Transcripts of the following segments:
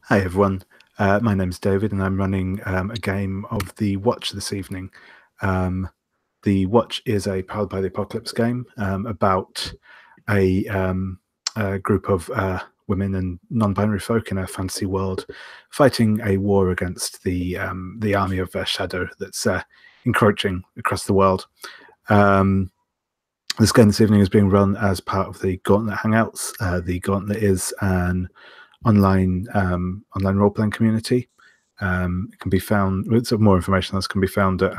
Hi everyone, my name's David and I'm running a game of The Watch this evening. The Watch is a Powered by the Apocalypse game about a group of women and non-binary folk in a fantasy world fighting a war against the army of Shadow that's encroaching across the world. This game this evening is being run as part of the Gauntlet Hangouts. The Gauntlet is an online role-playing community. It can be found. More information on this can be found at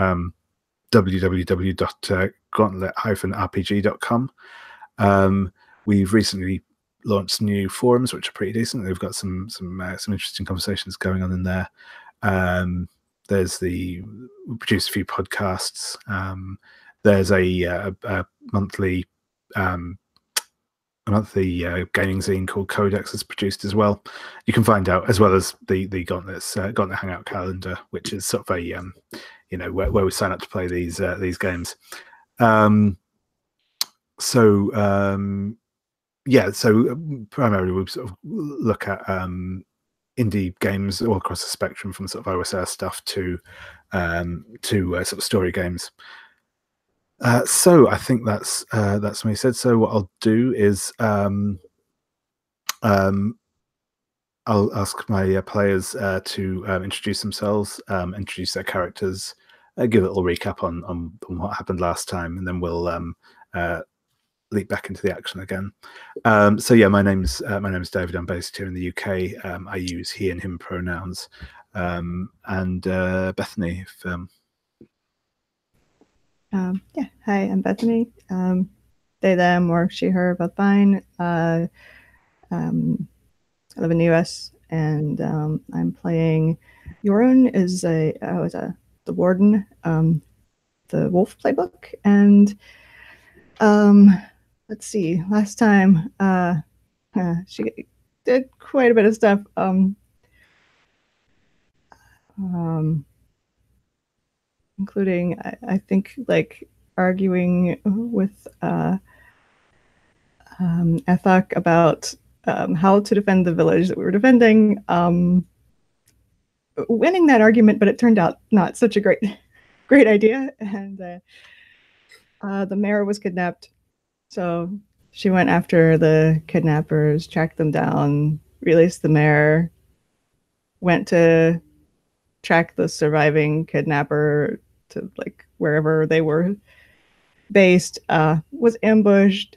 www.gauntlet-rpg.com. We've recently launched new forums, which are pretty decent. They've got some interesting conversations going on in there. We produced a few podcasts. There's a monthly gaming zine called Codex is produced as well. You can find out, as well as the Gauntlet Hangout calendar, which is sort of a where we sign up to play these games. So primarily we sort of look at indie games all across the spectrum, from sort of OSR stuff to sort of story games. So I think that's what he said. So what I'll do is I'll ask my players to introduce themselves, introduce their characters, give a little recap on what happened last time, and then we'll leap back into the action again. So yeah, my name's David. I'm based here in the UK. I use he and him pronouns. And Bethany, if yeah, hi, I'm Bethany. They, them, or she, her, both fine. I live in the US, and I'm playing Jorun is the warden, the wolf playbook. And let's see, last time she did quite a bit of stuff. Including, I think, like arguing with Athoc about how to defend the village that we were defending. Winning that argument, but it turned out not such a great idea. And the mayor was kidnapped, so she went after the kidnappers, tracked them down, released the mayor, went to track the surviving kidnapper to like wherever they were based, was ambushed,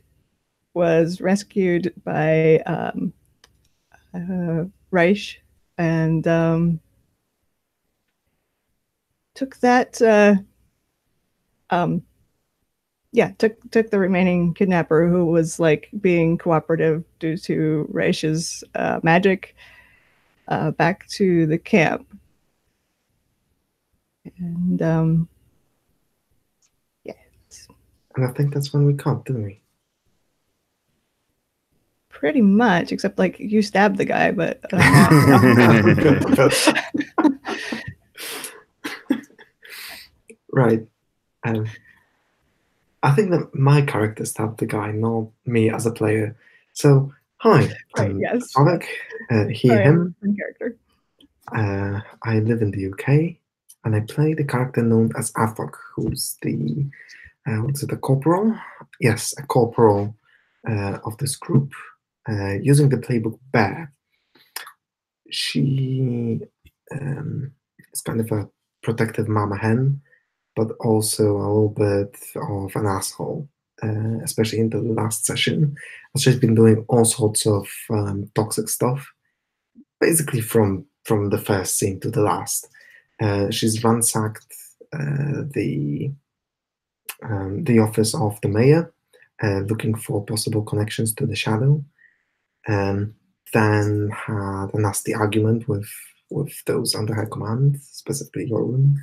was rescued by Reich, and took that took the remaining kidnapper, who was like being cooperative due to Reich's magic, back to the camp. And and I think that's when we cut, didn't we? Pretty much, except like you stabbed the guy, but right. I think that my character stabbed the guy, not me as a player. So hi, yes, Athoc, he, him. Character. I live in the UK, and I play the character known as Athoc, who's the a corporal? Yes, a corporal of this group, using the playbook Bear. She is kind of a protective mama hen, but also a little bit of an asshole, especially in the last session. She's been doing all sorts of toxic stuff, basically from the first scene to the last. She's ransacked the office of the mayor, looking for possible connections to the Shadow, and then had a nasty argument with those under her command, specifically Jorun,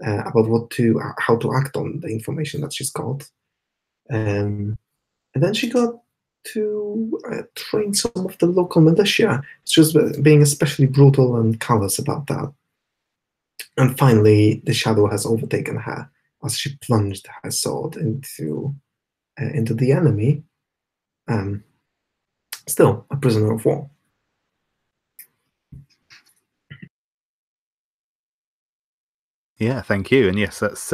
about how to act on the information that she's got. And then she got to train some of the local militia. She was being especially brutal and callous about that. And finally, the Shadow has overtaken her as she plunged her sword into the enemy. Still a prisoner of war. Yeah, thank you. And yes, that's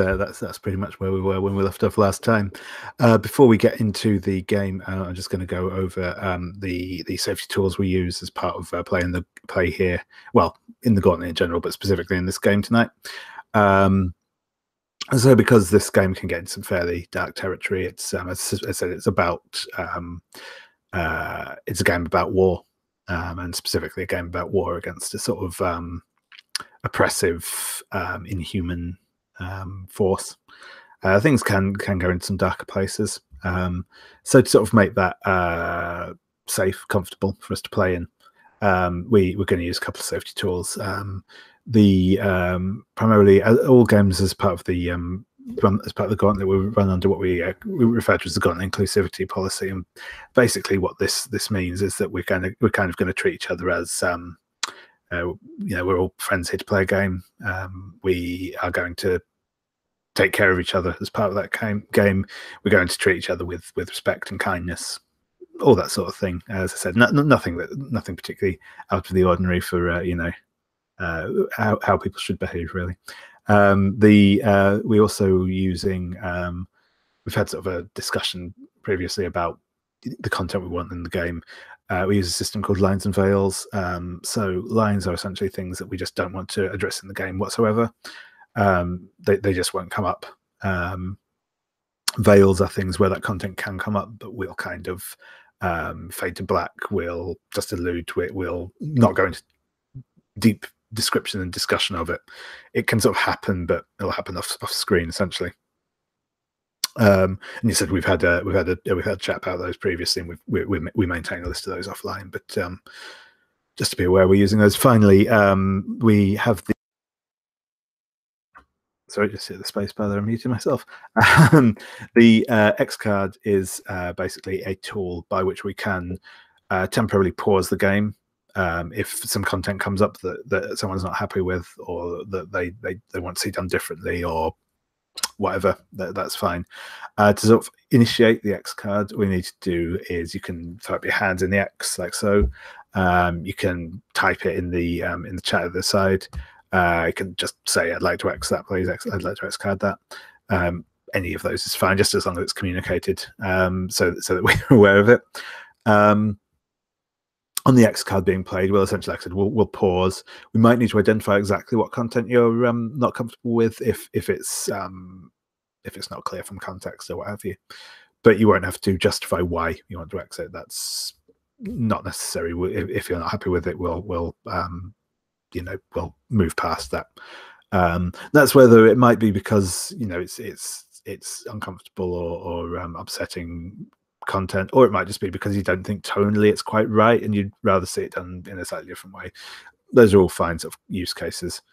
pretty much where we were when we left off last time. Before we get into the game, I'm just going to go over the safety tools we use as part of play here. Well, in the Gauntlet in general, but specifically in this game tonight. So, because this game can get into some fairly dark territory, it's as I said, it's about it's a game about war, and specifically a game about war against a sort of oppressive, inhuman force. Things can go into some darker places. So to sort of make that safe, comfortable for us to play in, we're going to use a couple of safety tools. Primarily all games as part of the Gauntlet, we run under what we refer to as the Gauntlet inclusivity policy. And basically, what this means is that we're kind of going to treat each other as we're all friends here to play a game. We are going to take care of each other as part of that game. We're going to treat each other with respect and kindness, all that sort of thing. As I said, nothing particularly out of the ordinary for how people should behave, really. We also using we've had sort of a discussion previously about the content we want in the game. We use a system called lines and veils. So lines are essentially things that we just don't want to address in the game whatsoever. They just won't come up. Veils are things where that content can come up, but we'll kind of fade to black. We'll just allude to it. We'll not go into deep description and discussion of it. It can sort of happen, but it'll happen off screen essentially. And you said we've had a chat about those previously, and we maintain a list of those offline. But just to be aware, we're using those. Finally, we have the. Sorry, just hit the space bar there. I'm muting myself. The X card is basically a tool by which we can temporarily pause the game if some content comes up that someone's not happy with, or that they want to see done differently, or whatever. That's fine. To sort of initiate the X card, all you need to do is you can throw up your hands in the X like so. You can type it in the chat at the side. You can just say, "I'd like to X that, please. I'd like to X card that." Any of those is fine, just as long as it's communicated, so that we're aware of it. On the X card being played, we'll essentially, like I said, we'll pause. We might need to identify exactly what content you're not comfortable with if it's not clear from context or what have you. But you won't have to justify why you want to exit. That's not necessary. If you're not happy with it, we'll move past that. That's whether it might be because it's uncomfortable or upsetting content, or it might just be because you don't think tonally it's quite right and you'd rather see it done in a slightly different way. Those are all fine sort of use cases.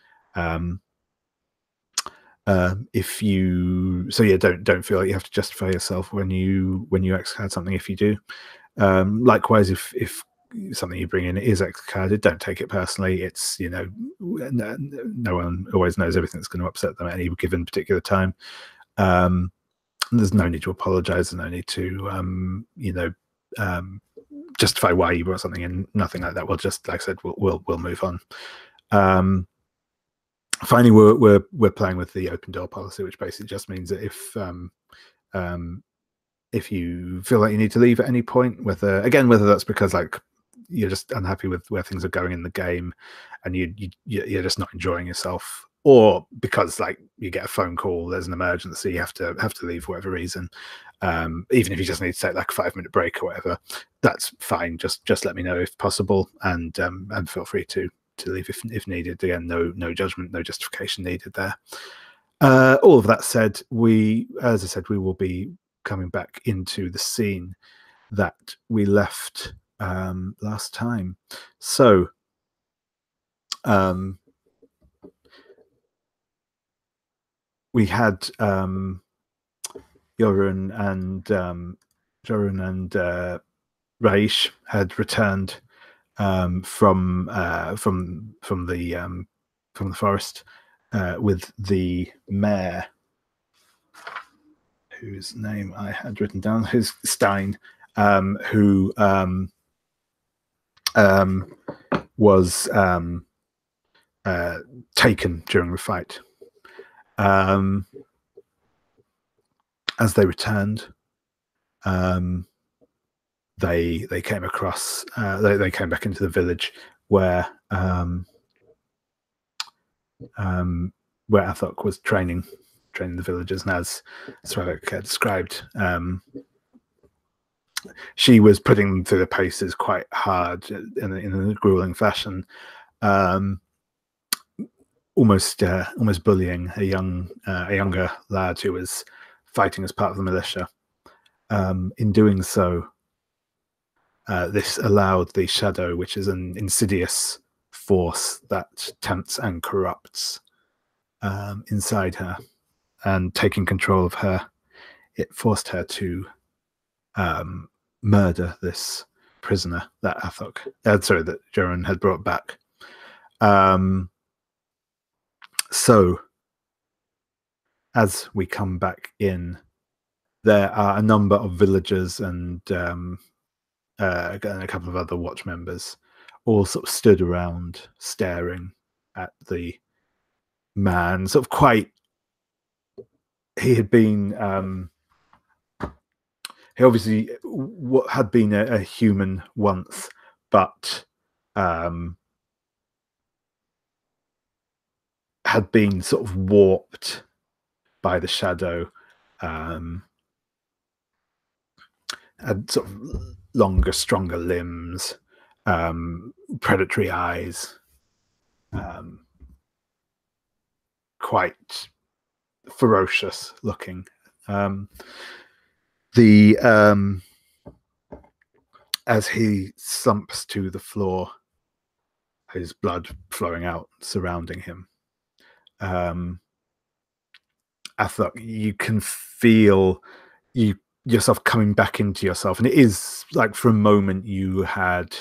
If you don't feel like you have to justify yourself when you X-card something. If you do, likewise, if something you bring in is X-carded, don't take it personally. It's no one always knows everything that's going to upset them at any given particular time. There's no need to apologize. There's no need to justify why you brought something in. Nothing like that. We'll just, like I said, we'll move on. Finally, we're playing with the open door policy, which basically just means that if you feel like you need to leave at any point, whether that's because like you're just unhappy with where things are going in the game and you're just not enjoying yourself, or because like you get a phone call, there's an emergency, you have to leave for whatever reason, even if you just need to take like a 5-minute break or whatever, that's fine. Just let me know if possible, and feel free to leave if needed. Again, no judgment, no justification needed there. All of that said, as I said, we will be coming back into the scene that we left last time. So we had Jorun and Raish had returned from the forest with the mayor, whose name I had written down, who's Stein, who was taken during the fight. As they returned, they came across. They came back into the village where Athoc was training the villagers, and as Sravik described, she was putting them through the paces quite hard in a grueling fashion, almost bullying a younger lad who was fighting as part of the militia. In doing so, this allowed the shadow, which is an insidious force that tempts and corrupts inside her, and taking control of her, it forced her to murder this prisoner that that Jorun had brought back. So, as we come back in, there are a number of villagers and a couple of other watch members, all sort of stood around, staring at the man. Sort of quite. He had been. He obviously had been a human once, but had been sort of warped by the shadow. Had sort of longer, stronger limbs, predatory eyes, quite ferocious looking. As he slumps to the floor, his blood flowing out, surrounding him. Athoc, you can feel yourself coming back into yourself, and it is like for a moment you had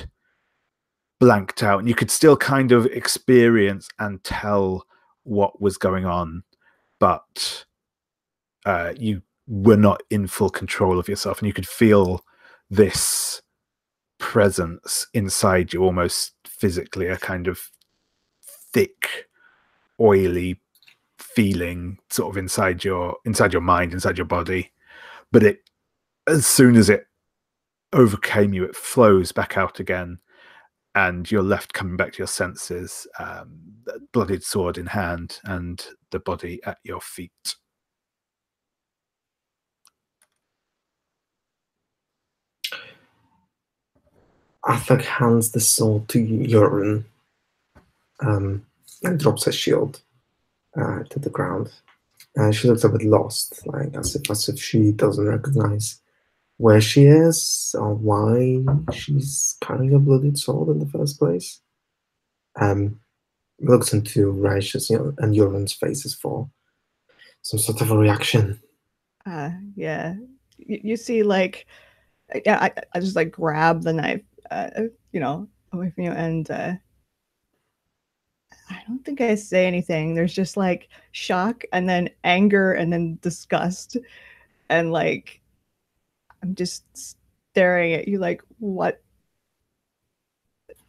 blanked out, and you could still kind of experience and tell what was going on, but you were not in full control of yourself, and you could feel this presence inside you, almost physically, a kind of thick, oily feeling sort of inside your mind, inside your body. But it, as soon as it overcame you, it flows back out again, and you're left coming back to your senses, bloodied sword in hand, and the body at your feet. Athoc hands the sword to Jorun, and drops her shield to the ground. She looks a bit lost, like as if she doesn't recognize where she is or why she's carrying a bloodied sword in the first place. Looks into Raish's and Jorun's faces for some sort of a reaction. Yeah, you see, like, yeah, I just like grab the knife, away from you, and I don't think I say anything. There's just like shock, and then anger, and then disgust, and like I'm just staring at you, like, what?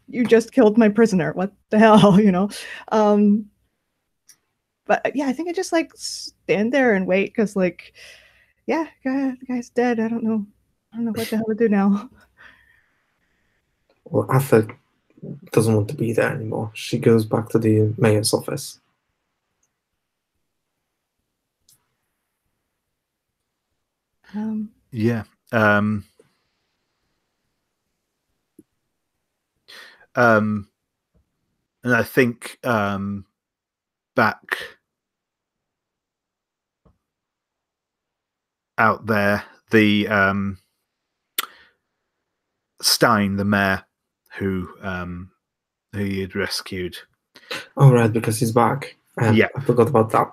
You just killed my prisoner. What the hell, But yeah, I think I just like stand there and wait, because like, yeah, the guy's dead. I don't know what the hell to do now. Well, Athoc doesn't want to be there anymore. She goes back to the mayor's office. Yeah. And I think back out there, the Stein, the mayor, who he had rescued. Oh, right, because he's back. Yeah, I forgot about that.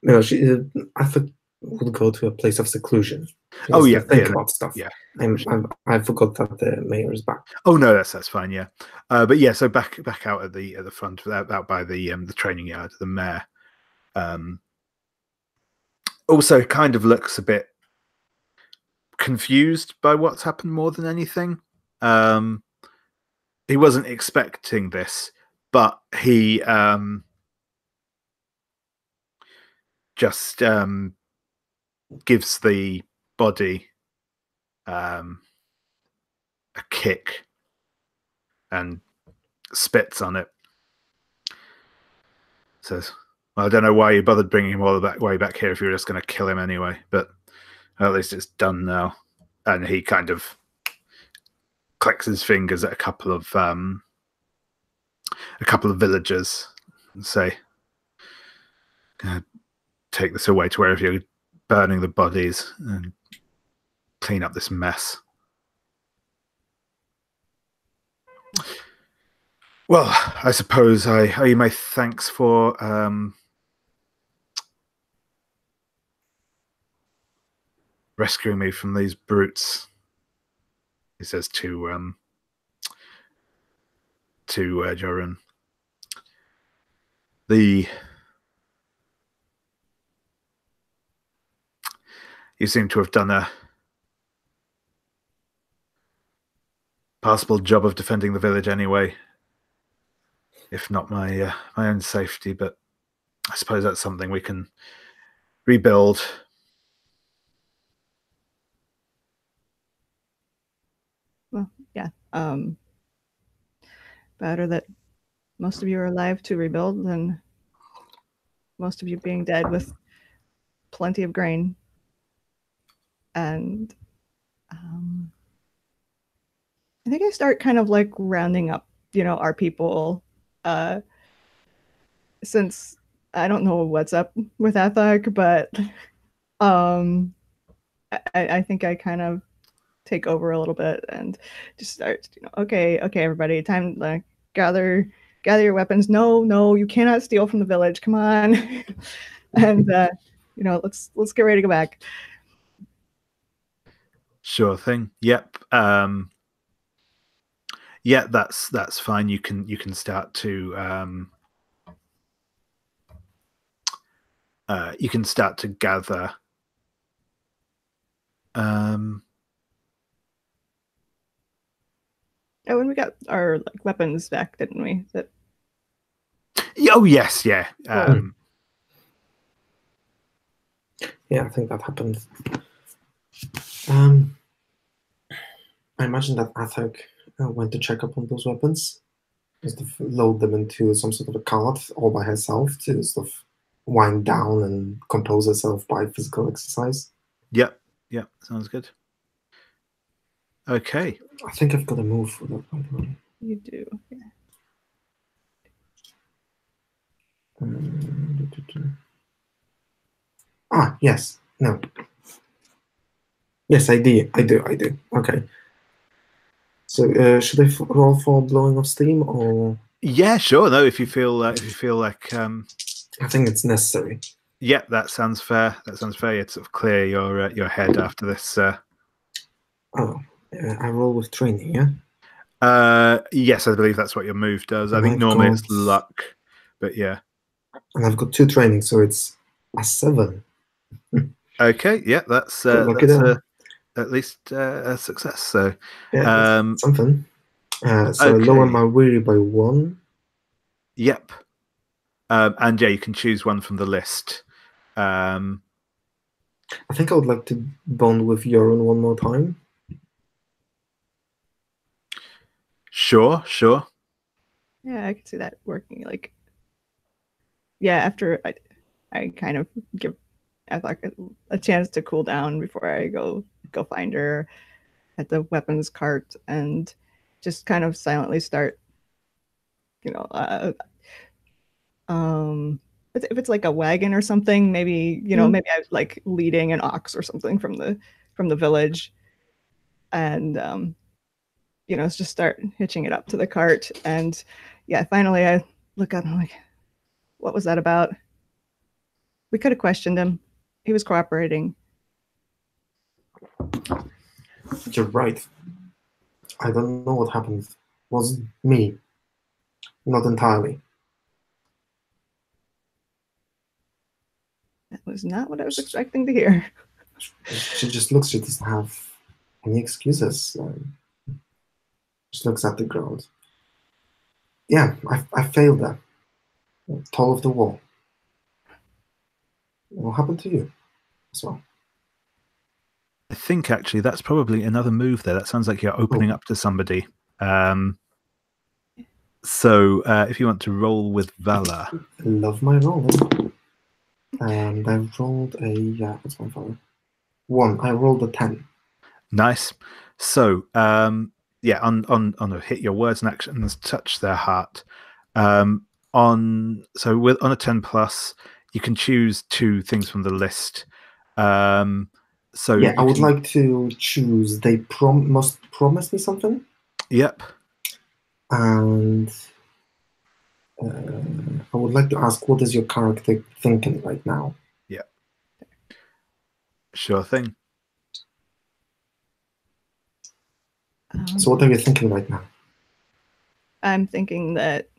Athoc would go to a place of seclusion. Think about stuff. Yeah, I forgot that the mayor is back. Oh no, that's fine. Yeah, but yeah, so back out at the front, out by the training yard, the mayor also kind of looks a bit confused by what's happened more than anything. He wasn't expecting this, but he just gives the body a kick and spits on it. Says, well, I don't know why you bothered bringing him all the way back here if you were just going to kill him anyway, but at least it's done now. And he kind of clicks his fingers at a couple of villagers and say, take this away to wherever you're burning the bodies and clean up this mess. Well, I suppose I owe you my thanks for rescuing me from these brutes. He says to Jorun. You seem to have done a passable job of defending the village anyway, if not my own safety, but I suppose that's something we can rebuild. Well, yeah. Better that most of you are alive to rebuild than most of you being dead with plenty of grain. And I think I start kind of like rounding up, our people, since I don't know what's up with Athoc, but I think I kind of take over a little bit and just start, okay, everybody, time to gather your weapons. No, you cannot steal from the village. Come on. And let's get ready to go back. Sure thing. Yep. Yeah, that's fine. You can start to gather. Oh, and we got our weapons back, didn't we? Oh yes, yeah. Yeah, I think that happened. I imagine that Athoc went to check up on those weapons, just to load them into some sort of a cart all by herself to sort of wind down and compose herself by physical exercise. Yep, sounds good. Okay. I think I've got a move for that, by the way. You do, yeah. Yes. No. Yes, I do. Okay. So, should I roll for blowing off steam, or? Yeah, sure. No, if you feel like. I think it's necessary. Yeah, that sounds fair. You had to sort of clear your head after this. I roll with training, yeah. Yes, I believe that's what your move does. I think normally it's luck, but yeah. And I've got 2 training, so it's a 7. Okay, yeah, that's at least a success. So yeah, something. So okay. I lower my weary by 1. Yep. And yeah, you can choose one from the list. I think I would like to bond with Jorun one more time. Sure. Yeah, I can see that working. Yeah, after I kind of give Athoc a chance to cool down before I go find her at the weapons cart and just kind of silently start, if it's like a wagon or something, maybe maybe I was leading an ox or something from the village, and just start hitching it up to the cart. And yeah, finally I look up and I'm like, what was that about? We could have questioned him. He was cooperating. You're right. I don't know what happened. It was me. Not entirely. That was not what I was expecting to hear. She just looks. She doesn't have any excuses. Just looks at the ground. Yeah, I failed her. Toll of the war. what happened to you as well? I think actually that's probably another move there. That sounds like you're opening up to somebody. So if you want to roll with Valor. I love my roll. And I rolled a, what's my value? 1. I rolled a 10. Nice. So yeah, on a hit, your words and actions touch their heart. On a 10 plus, you can choose 2 things from the list. So yeah, I would like to choose. They must promise me something. Yep. And I would like to ask, what is your character thinking right now? Yeah. Sure thing. So what are you thinking right now? I'm thinking that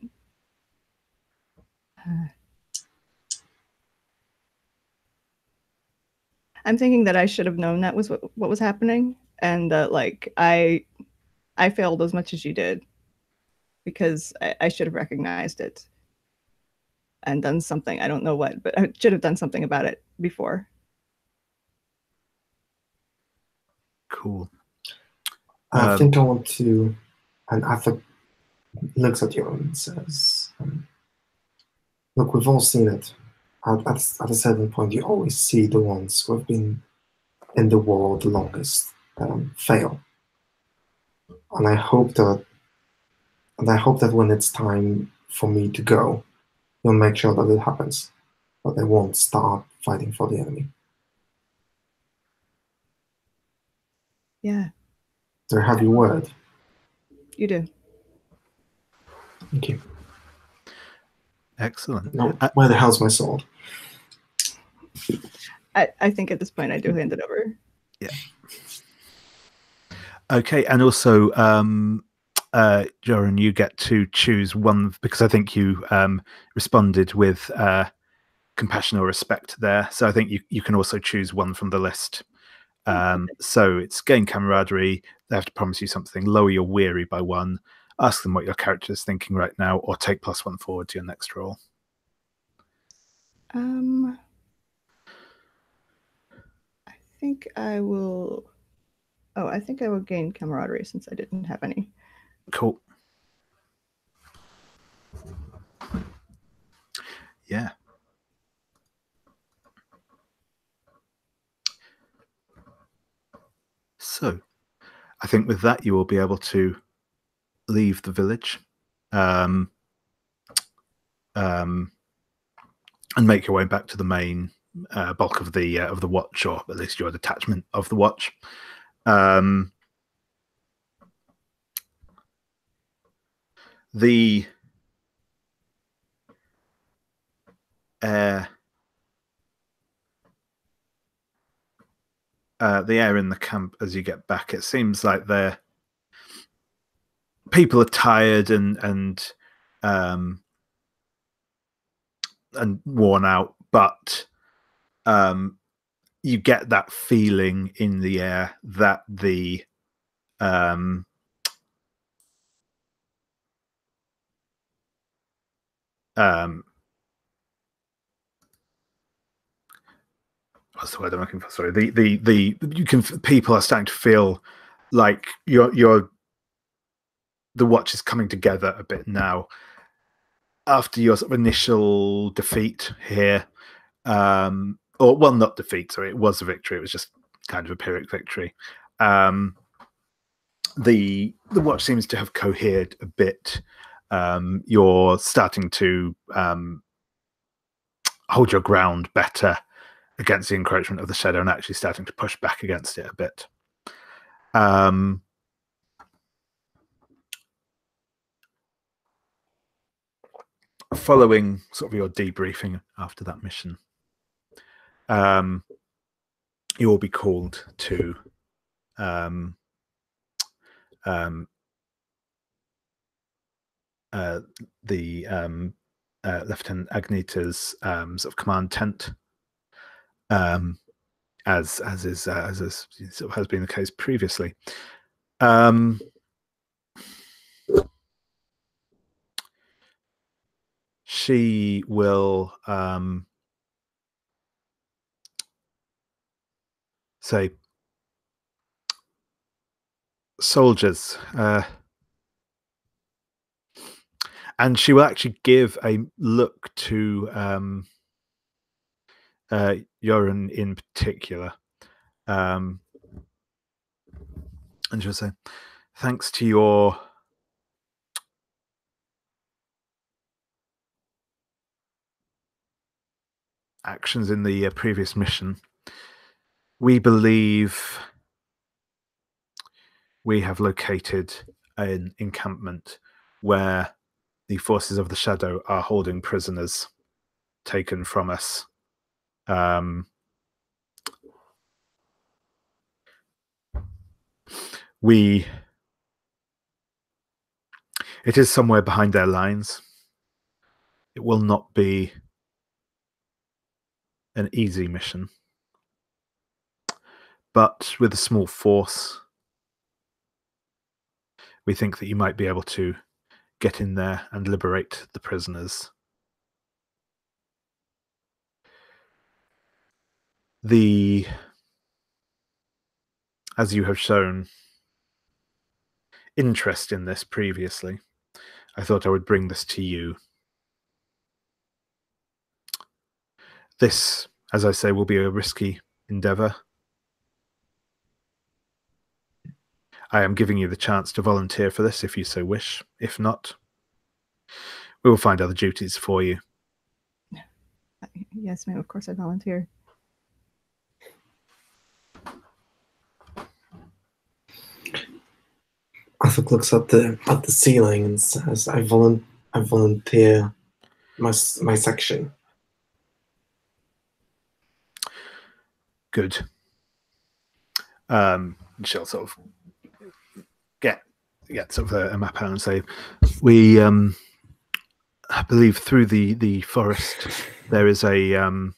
I should have known that was what was happening, and that like I failed as much as you did, because I should have recognized it and done something. I don't know what, but I should have done something about it before. Cool. I think I want to, and Athoc looks at you and says, look, we've all seen it. At a certain point, you always see the ones who have been in the war the longest fail. And I hope that when it's time for me to go, you'll make sure that it happens, but they won't start fighting for the enemy. Yeah. Do I have your word? You do. Thank you. Excellent. No, where the hell's my sword? I think at this point I do hand it over. Yeah. Okay, and also, Jorun, you get to choose one, because I think you responded with compassion or respect there. So I think you can also choose one from the list. So it's gain camaraderie. They have to promise you something. Lower your weary by 1. Ask them what your character is thinking right now, or take +1 forward to your next roll. I think I will. Oh, I think I will gain camaraderie since I didn't have any. Cool. Yeah. So I think with that, you will be able to leave the village and make your way back to the main bulk of the watch, or at least your detachment of the watch. The air in the camp as you get back, it seems like people are tired and worn out, but you get that feeling in the air that the what's the word I'm looking for? Sorry, people are starting to feel like the watch is coming together a bit now after your sort of initial defeat here. Or, well, not defeat, sorry, it was a victory. It was just kind of a Pyrrhic victory. The watch seems to have cohered a bit. You're starting to hold your ground better against the encroachment of the shadow, and actually starting to push back against it a bit. Following sort of your debriefing after that mission, you will be called to the Lieutenant Agnita's sort of command tent, as sort of has been the case previously. She will say, soldiers, and she will actually give a look to Jorun in particular, and she'll say, thanks to your actions in the previous mission, we believe we have located an encampment where the forces of the Shadow are holding prisoners taken from us. It is somewhere behind their lines. It will not be an easy mission, but with a small force, we think that you might be able to get in there and liberate the prisoners. As you have shown interest in this previously, I thought I would bring this to you. This, as I say, will be a risky endeavor. I am giving you the chance to volunteer for this if you so wish. If not, we will find other duties for you. Yes, ma'am. Of course, I volunteer. Athoc looks at the ceiling and says, "I volunteer my section." Good. She'll sort of get sort of a map out and say, we I believe through the forest there is a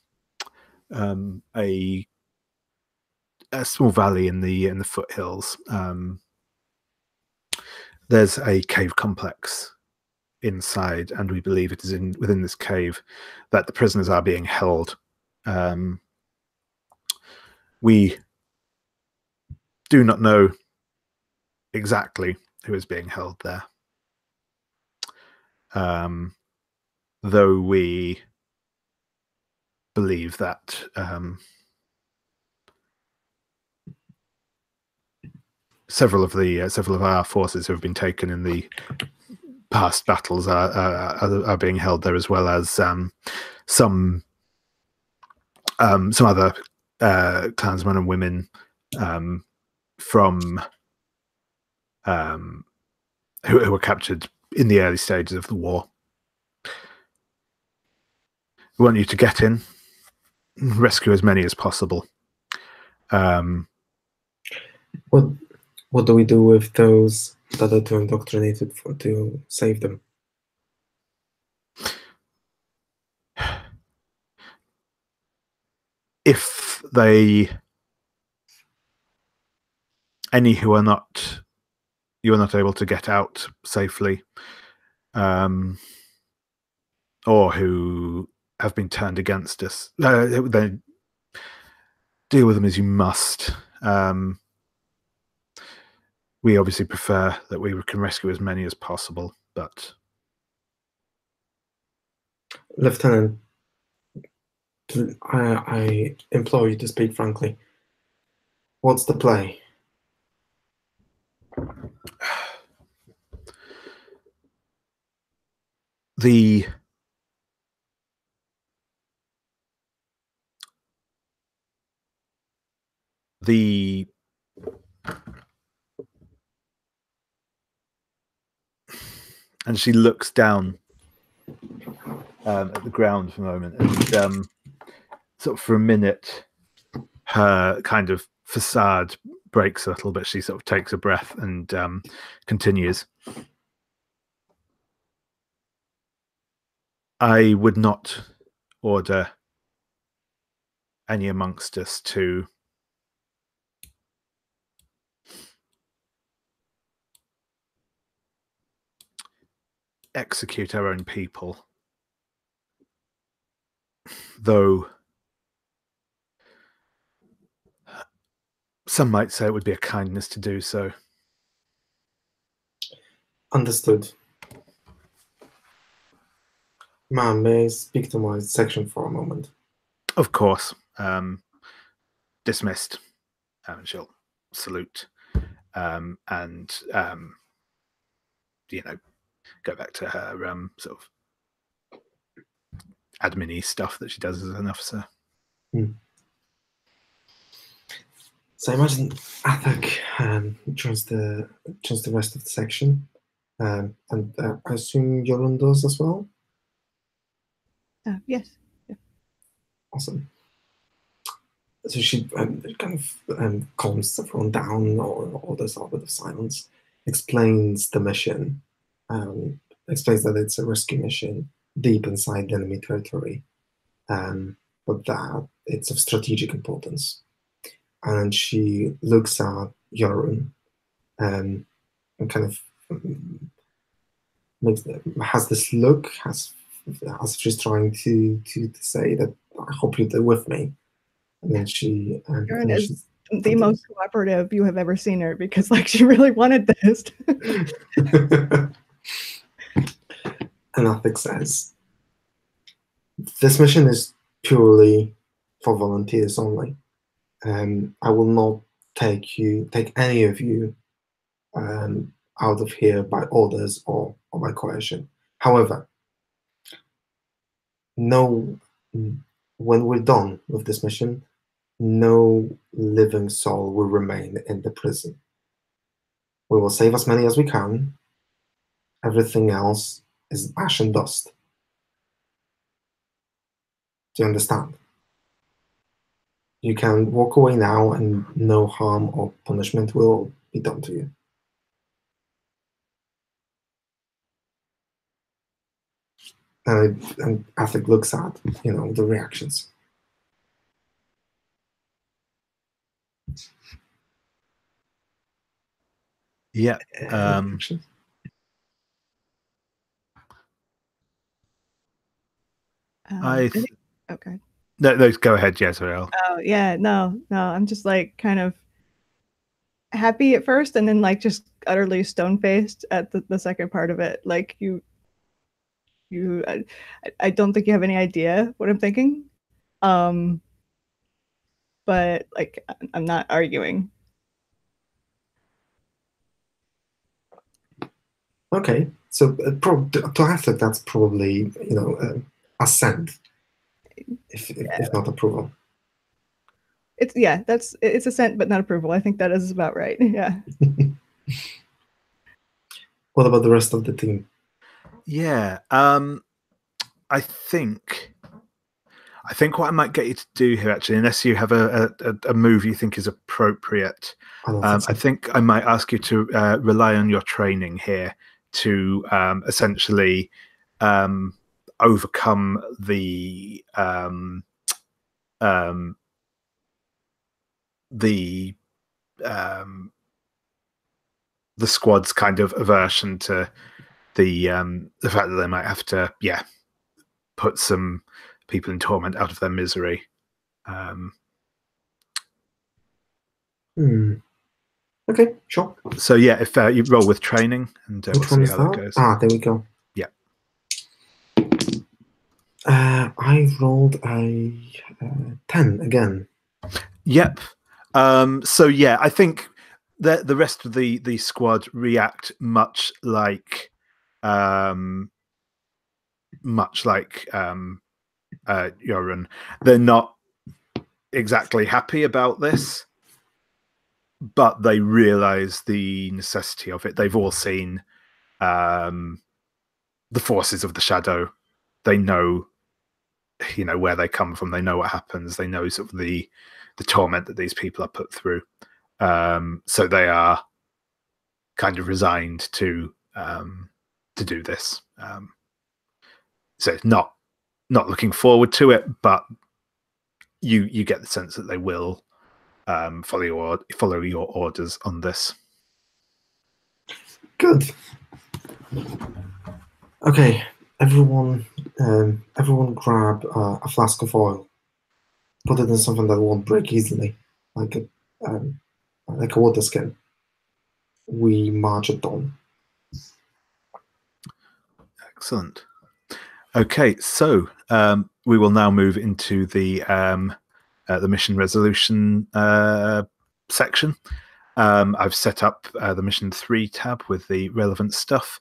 small valley in the foothills. There's a cave complex inside, and we believe it is within this cave that the prisoners are being held. We do not know exactly who is being held there, though we believe that several of our forces who have been taken in the past battles are being held there, as well as some other clansmen and women from who were captured in the early stages of the war. We want you to get in, rescue as many as possible. What do we do with those that are too indoctrinated to save them? If any who are not, you are not able to get out safely, or who have been turned against us, then deal with them as you must. We obviously prefer that we can rescue as many as possible, but... Lieutenant, I implore you to speak frankly. What's the play? And she looks down at the ground for a moment, and sort of for a minute, her kind of facade breaks a little bit. She sort of takes a breath and continues. I would not order any amongst us to execute our own people, though Some might say it would be a kindness to do so. Understood. Ma'am, may I speak to my section for a moment? Of course. Dismissed. She'll salute and go back to her sort of admin-y stuff that she does as an officer. So I imagine Athoc joins the rest of the section, and I assume Jorun does as well. Yes. Yeah. Awesome. So she kind of calms everyone down, or there's a little bit of silence. Explains the mission. Explains that it's a rescue mission deep inside enemy territory, but that it's of strategic importance. And she looks at Jorun and kind of has this look, as if she's trying to say that I hope you're there with me. And then she Jorun is the most cooperative you have ever seen her, because like she really wanted this. And Athoc says, "This mission is purely for volunteers only. I will not take any of you out of here by orders or by coercion. However, when we're done with this mission, no living soul will remain in the prison. We will save as many as we can. Everything else is ash and dust. Do you understand? You can walk away now and no harm or punishment will be done to you." And Athoc looks at, the reactions. Yeah. Okay. No, go ahead, Jezreel. Oh yeah, no. I'm just like kind of happy at first, and then like just utterly stone-faced at the second part of it. Like I don't think you have any idea what I'm thinking. But like I'm not arguing. Okay, so to Athoc, that's probably assent, if not approval. It's assent but not approval. I think that is about right. Yeah. What about the rest of the team? Yeah, I think what I might get you to do here, actually, unless you have a move you think is appropriate, I think I might ask you to rely on your training here to essentially overcome the squad's kind of aversion to the fact that they might have to, put some people in torment out of their misery. Okay, sure. So yeah, if you roll with training, and we'll see how that goes. There we go. Yeah. I rolled a 10 again. Yep. So yeah, I think the rest of the squad react much like Jorun. They're not exactly happy about this, but they realize the necessity of it. They've all seen the forces of the shadow. They know, where they come from. They know what happens. They know sort of the torment that these people are put through. So they are kind of resigned to do this. So it's not looking forward to it, but you get the sense that they will follow your orders on this. Good. Okay, everyone grab a flask of oil. Put it in something that won't break easily, like like a water skin. We march at dawn. Excellent. Okay, so we will now move into the mission resolution section. I've set up the mission 3 tab with the relevant stuff.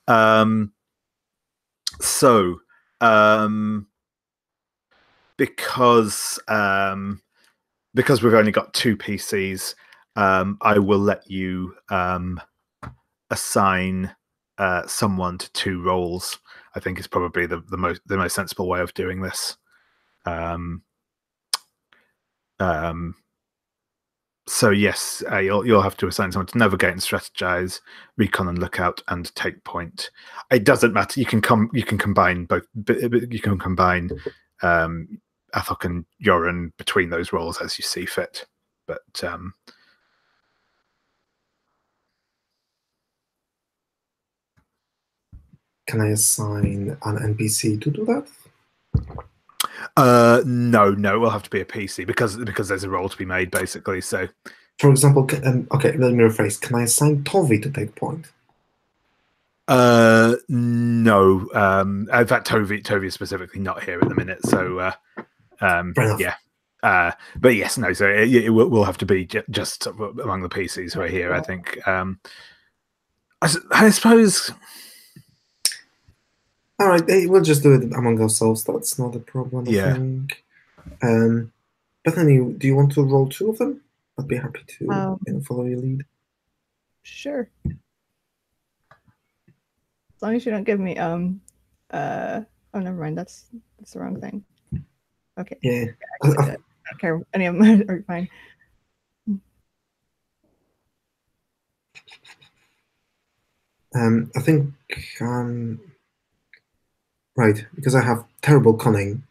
Because we've only got 2 PCs, I will let you assign someone to 2 roles. I think is probably the most sensible way of doing this. So yes, you'll have to assign someone to navigate and strategize, recon and lookout, and take point. It doesn't matter. You can combine both. You can combine Athoc and Jorun between those roles as you see fit. But can I assign an NPC to do that? No, it'll have to be a PC because there's a role to be made, basically. So, for example, okay, let me rephrase. Can I assign Tovi to take point? No. In fact, Tovi is specifically not here at the minute. So, yeah. But yes, no. So it will have to be just among the PCs who are here. I think. I suppose. All right, we'll just do it among ourselves. That's not a problem. Yeah. I think. Bethany, do you want to roll 2 of them? I'd be happy to follow your lead. Sure. As long as you don't give me oh, never mind. That's the wrong thing. Okay. Yeah. I don't care. Any of them are fine. I think right, because I have terrible cunning,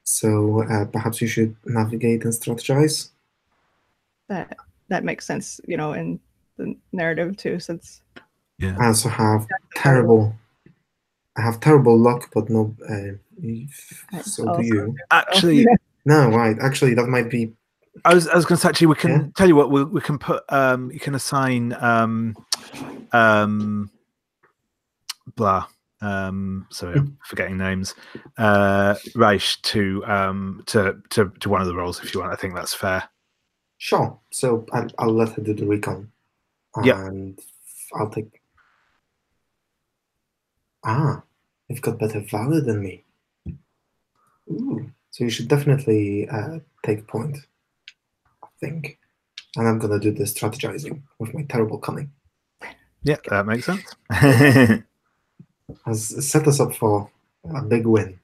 so perhaps you should navigate and strategize. That makes sense, in the narrative too, since I also have terrible. I have terrible luck, but no. So do you? Actually, no. Right. Actually, that might be. I was going to say, actually, we can tell you what we can put. You can assign blah. Sorry, I'm forgetting names. Reich to one of the roles if you want. I think that's fair. Sure. So I'll let her do the recon. And I'll take. You've got better valor than me. Ooh. So you should definitely take point, I think. And I'm gonna do the strategizing with my terrible cunning. Yeah, that makes sense. Has set us up for a big win.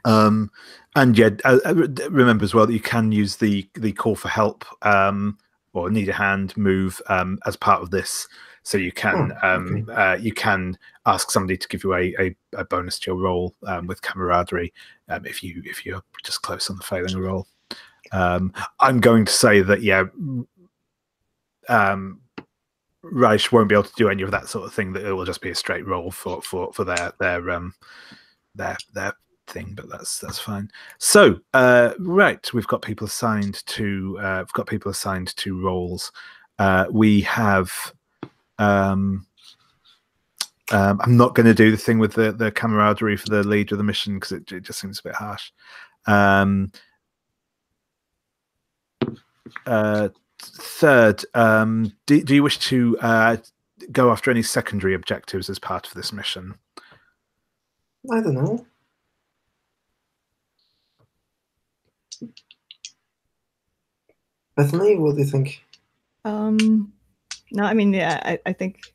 And yeah, remember as well that you can use the call for help or need a hand move as part of this. So you can you can ask somebody to give you a bonus to your roll with camaraderie if you're just close on the failing a roll. I'm going to say that Reich won't be able to do any of that sort of thing. That it will just be a straight roll for their thing, but that's fine. So right, we've got people assigned to roles. We have. I'm not going to do the thing with the camaraderie for the leader of the mission because it just seems a bit harsh. Third, do you wish to go after any secondary objectives as part of this mission? I don't know. Bethany, what do you think? No, I mean, yeah, I think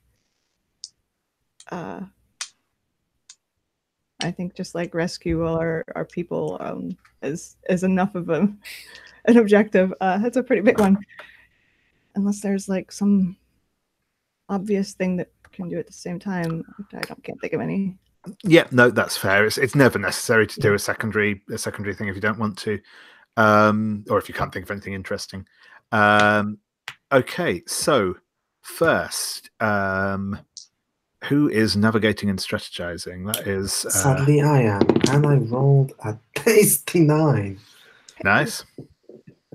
just like rescue all our people is enough of an objective. That's a pretty big one. Unless there's like some obvious thing that can do at the same time. Can't think of any. Yeah, no, that's fair. It's never necessary to do a secondary thing if you don't want to, or if you can't think of anything interesting. Okay, so first, who is navigating and strategizing? That is sadly I am, and I rolled a tasty 9. Nice.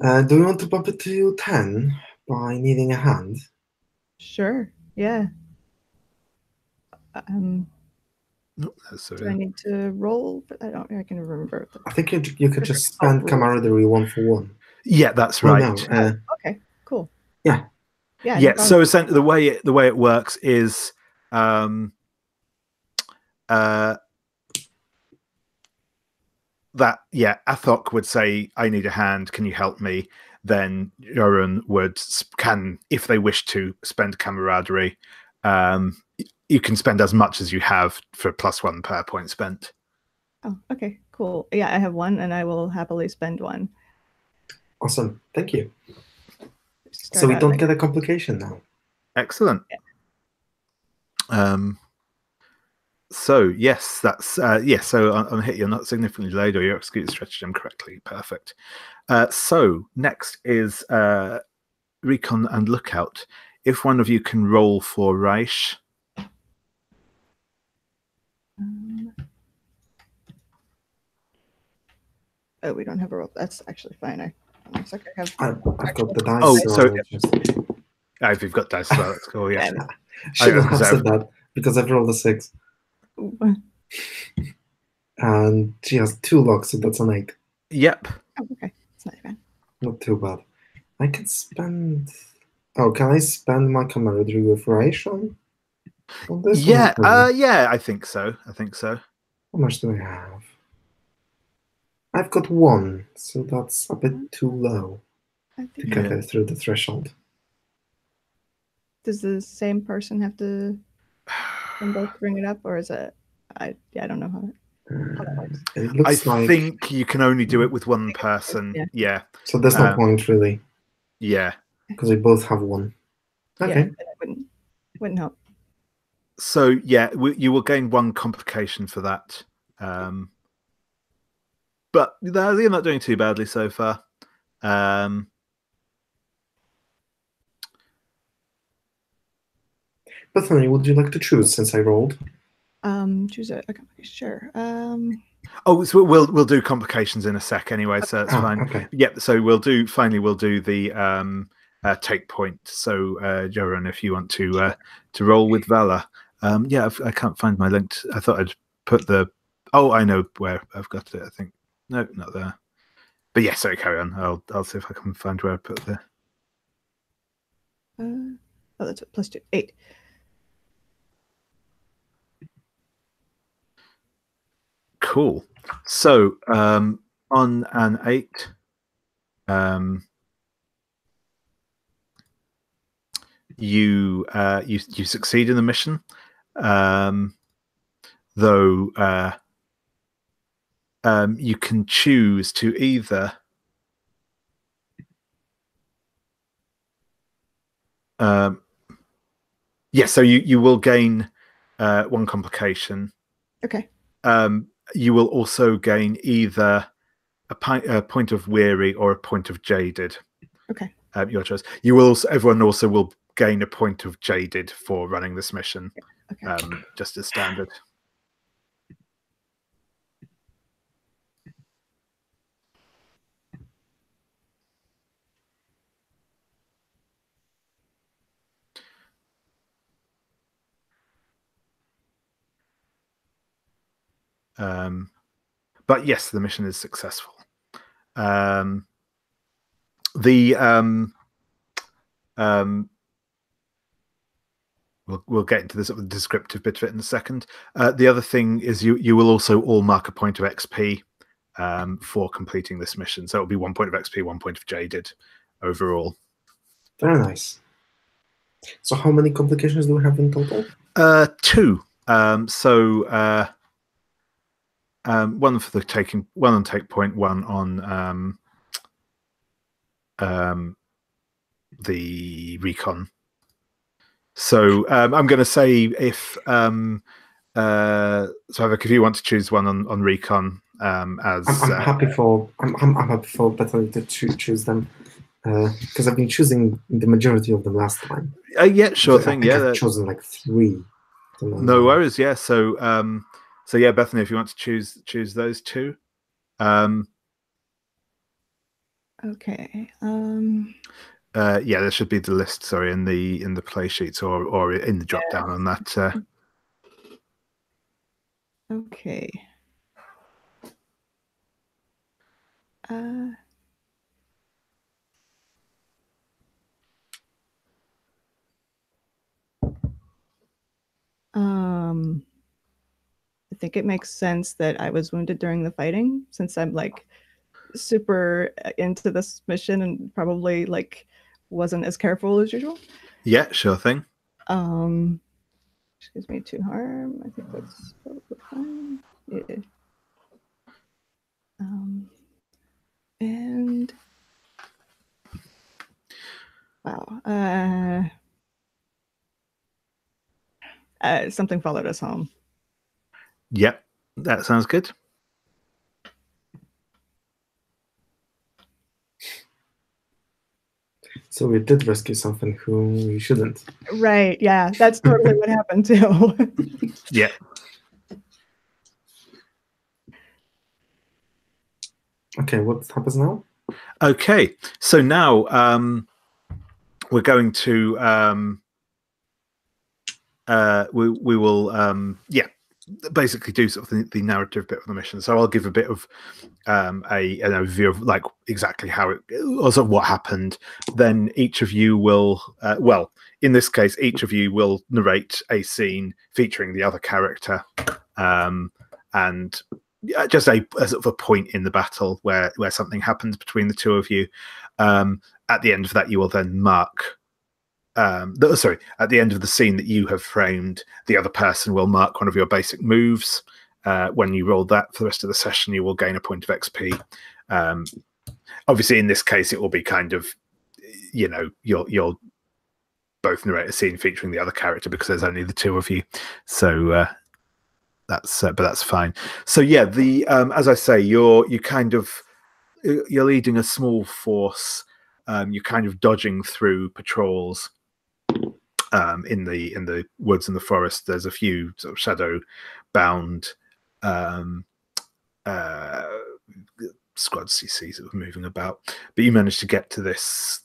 Do you want to bump it to 10 by needing a hand? Sure. Yeah. No, that's Do I need to roll? I can remember. I think you could just Oh, spend rules. camaraderie 1-for-1. Yeah, that's Oh, right. no. Okay. Cool. Yeah. Yeah. Yeah. No problem. So essentially, the way it works is, that Athoc would say, "I need a hand. Can you help me?" Then Jorun can, if they wish to, spend camaraderie. You can spend as much as you have for +1 per point spent. Oh, okay, cool. Yeah, I have 1, and I will happily spend 1. Awesome. Thank you. Start So we out don't like- get a complication now. Excellent. So yes, that's yes. So on hit, you're not significantly delayed, or you execute the stratagem correctly. Perfect. So next is recon and lookout. If one of you can roll for Reich. Oh, we don't have a roll. That's actually fine. Looks like I have. I've got the dice. Oh, so so if you've got dice as well, that's cool. Yeah, shouldn't have said that because I've rolled a 6, and she has 2 luck, so that's an 8. Yep. Oh, okay, it's not bad. Not too bad. I can spend. Oh, can I spend my camaraderie with Ration on this? Yeah. Yeah. I think so. How much do I have? I've got 1, so that's a bit too low to get it through the threshold. Does the same person have to both bring it up, or is it? I don't know how that works. It looks I think you can only do it with one person. Yeah. So there's no point really. Yeah. Because we both have 1. Okay. Yeah, wouldn't help. So yeah, you will gain 1 complication for that. But you're not doing too badly so far. Bethany, would you like to choose since I rolled? Choose a complication. Sure. Oh, so we'll do complications in a sec anyway, so that's fine. Okay. Yep. So we'll do the take point. So Jorun, if you want to roll with Valor, yeah, I can't find my link. I thought I'd put the. Oh, I know where I've got it. I think no, not there. But yeah, sorry, carry on. I'll see if I can find where I put the. Oh, that's +2, 8. Cool. So on an 8, you succeed in the mission, though you can choose to either so you will gain 1 complication. Okay. You will also gain either a point of weary or a point of jaded. Okay. Your choice. You will everyone also will gain a point of jaded for running this mission. Okay. Just as standard. But yes, the mission is successful. We'll get into the sort of descriptive bit of it in a second. The other thing is you will also all mark a point of XP for completing this mission. So it'll be 1 point of XP, 1 point of jaded overall. Very nice. So how many complications do we have in total? 2. One for the taking, 1 on take point, 1 on the recon. So I'm going to say if so, if you want to choose 1 on recon, as I'm happy for Bethany to choose them because I've been choosing the majority of them last time. Yeah, sure thing. Yeah, I've chosen like 3. No worries. Yeah, so yeah, Bethany, if you want to choose those 2. Okay. Yeah, there should be the list. Sorry, in the play sheets or in the drop down on that. Okay. I think it makes sense that I was wounded during the fighting, since I'm like super into this mission and probably like wasn't as careful as usual. Yeah, sure thing. Excuse me, 2 harm. I think that's probably fine. Yeah. And wow. Something followed us home. Yep, that sounds good. So we did rescue something whom we shouldn't. Right, yeah, that's totally what happened too. Yeah. Okay, what happens now? Okay, so now we're going to we will basically do sort of the narrative bit of the mission. So I'll give a bit of an overview of like exactly how it, or sort of what happened. Then each of you will, well, in this case, each of you will narrate a scene featuring the other character, and just a sort of a point in the battle where something happens between the two of you. At the end of that, you will then mark. At the end of the scene that you have framed, the other person will mark one of your basic moves. When you roll that for the rest of the session, you will gain a point of XP. Obviously, in this case, it will be kind of, you'll both narrate a scene featuring the other character because there's only the two of you. So but that's fine. So yeah, as I say, you're leading a small force. You're kind of dodging through patrols. In the woods and the forest, there's a few sort of shadow-bound squads you see sort of moving about, but you manage to get to this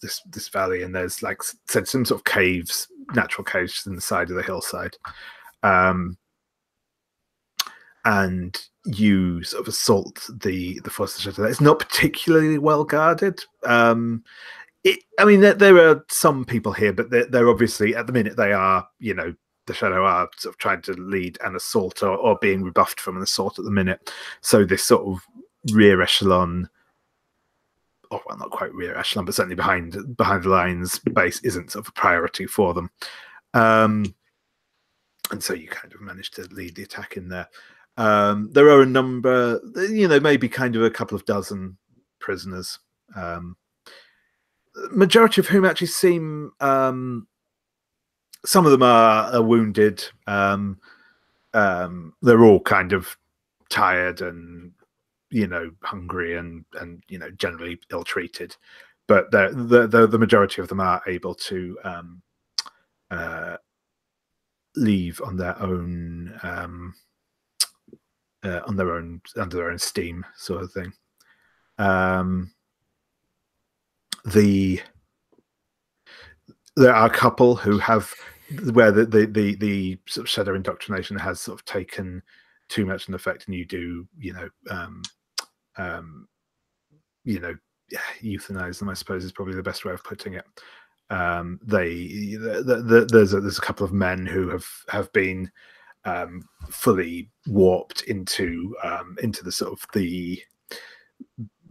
valley, and there's like said some sort of caves, natural caves in the side of the hillside, and you sort of assault the forest of shadow. It's not particularly well guarded. There are some people here, but they're obviously, at the minute, they are, the Shadow are sort of trying to lead an assault or being rebuffed from an assault at the minute. So this sort of rear echelon, or well, not quite rear echelon, but certainly behind the lines base isn't sort of a priority for them. And so you kind of managed to lead the attack in there. There are a number, maybe kind of a couple of dozen prisoners. Majority of whom actually seem some of them are wounded. They're all kind of tired and hungry and generally ill-treated, but the majority of them are able to leave on their own under their own steam, sort of thing. There are a couple who have where the sort of shadow indoctrination has sort of taken too much an effect, and you do euthanize them, I suppose, is probably the best way of putting it. There's a couple of men who have been fully warped into the sort of the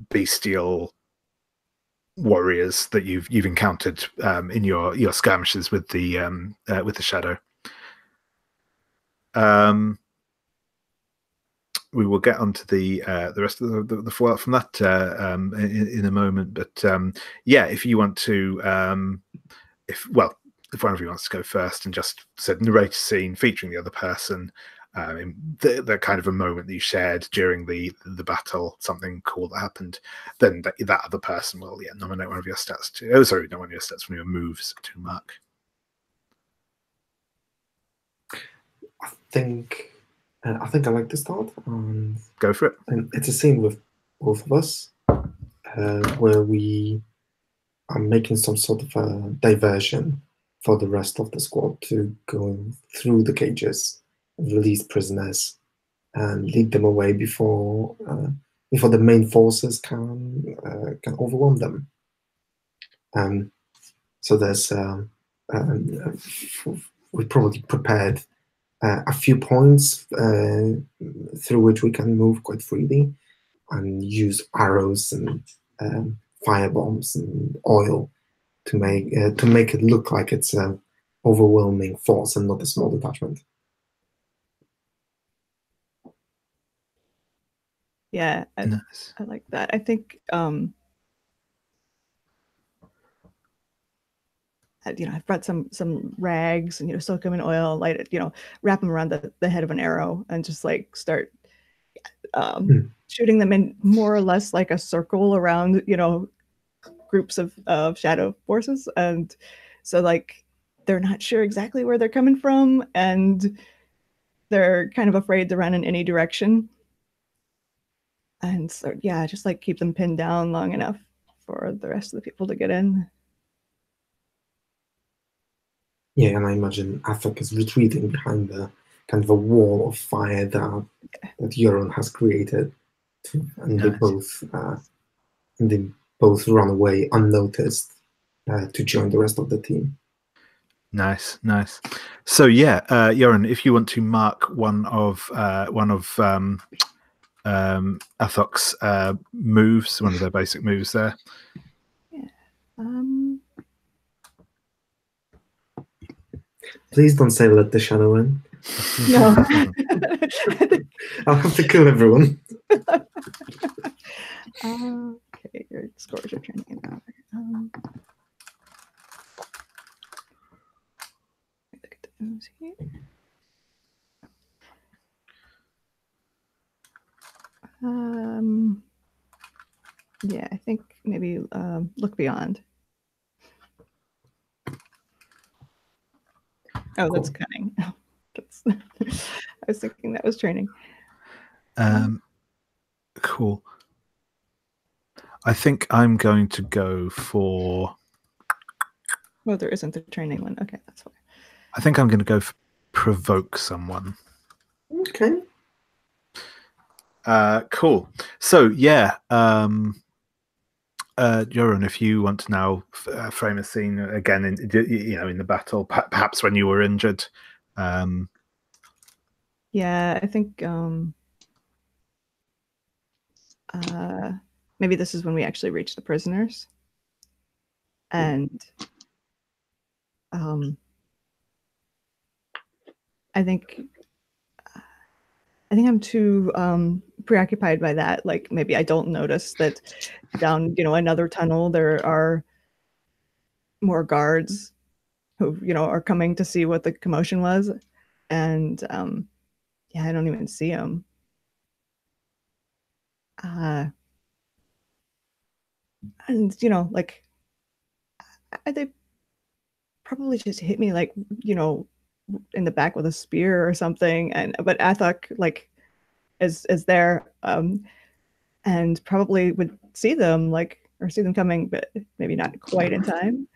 bestial warriors that you've encountered in your skirmishes with the shadow. We will get onto the rest of the fallout from that in a moment. But yeah, if you want to, if one of you wants to go first and just narrate a scene featuring the other person, the kind of a moment that you shared during the battle, something cool that happened, then that other person will nominate one of your stats to. Oh, sorry, not one of your stats, one of your moves to mark. I think I like to start. Go for it. And it's a scene with both of us. where we are making some sort of a diversion for the rest of the squad to go through the cages, release prisoners, and lead them away before the main forces can overwhelm them. So there's we probably prepared a few points through which we can move quite freely and use arrows and fire bombs and oil to make it look like it's an overwhelming force and not a small detachment. Yeah, Nice. I like that. I think I've brought some rags and soak them in oil, light it, wrap them around the head of an arrow, and just like start shooting them in more or less like a circle around groups of shadow forces, and so like they're not sure exactly where they're coming from, and they're kind of afraid to run in any direction. And so yeah, just like keep them pinned down long enough for the rest of the people to get in. Yeah, and I imagine Athoc is retreating behind the kind of a wall of fire that Jorun has created, and Nice. they both run away unnoticed to join the rest of the team. Nice. So yeah, Jorun, if you want to mark one of Athoc's moves, one of their basic moves there. Yeah. Please don't say let the shadow in. No. I'll have to kill everyone. Okay, your scores are turning in now. Look at the moves here. Yeah, I think maybe look beyond. Oh, that's cunning. I was thinking that was training. Cool. I think I'm going to go for. Well, there isn't the training one. Okay, that's fine. I think I'm going to go for provoke someone. Okay. Cool. So yeah, Jorun, if you want to now frame a scene again in in the battle, perhaps when you were injured. Yeah, I think maybe this is when we actually reach the prisoners, and I think I'm too preoccupied by that. Like maybe I don't notice that down another tunnel there are more guards who are coming to see what the commotion was, and yeah, I don't even see them. And like they probably just hit me like in the back with a spear or something, but Athoc like is there and probably would see them or see them coming, but maybe not quite in time,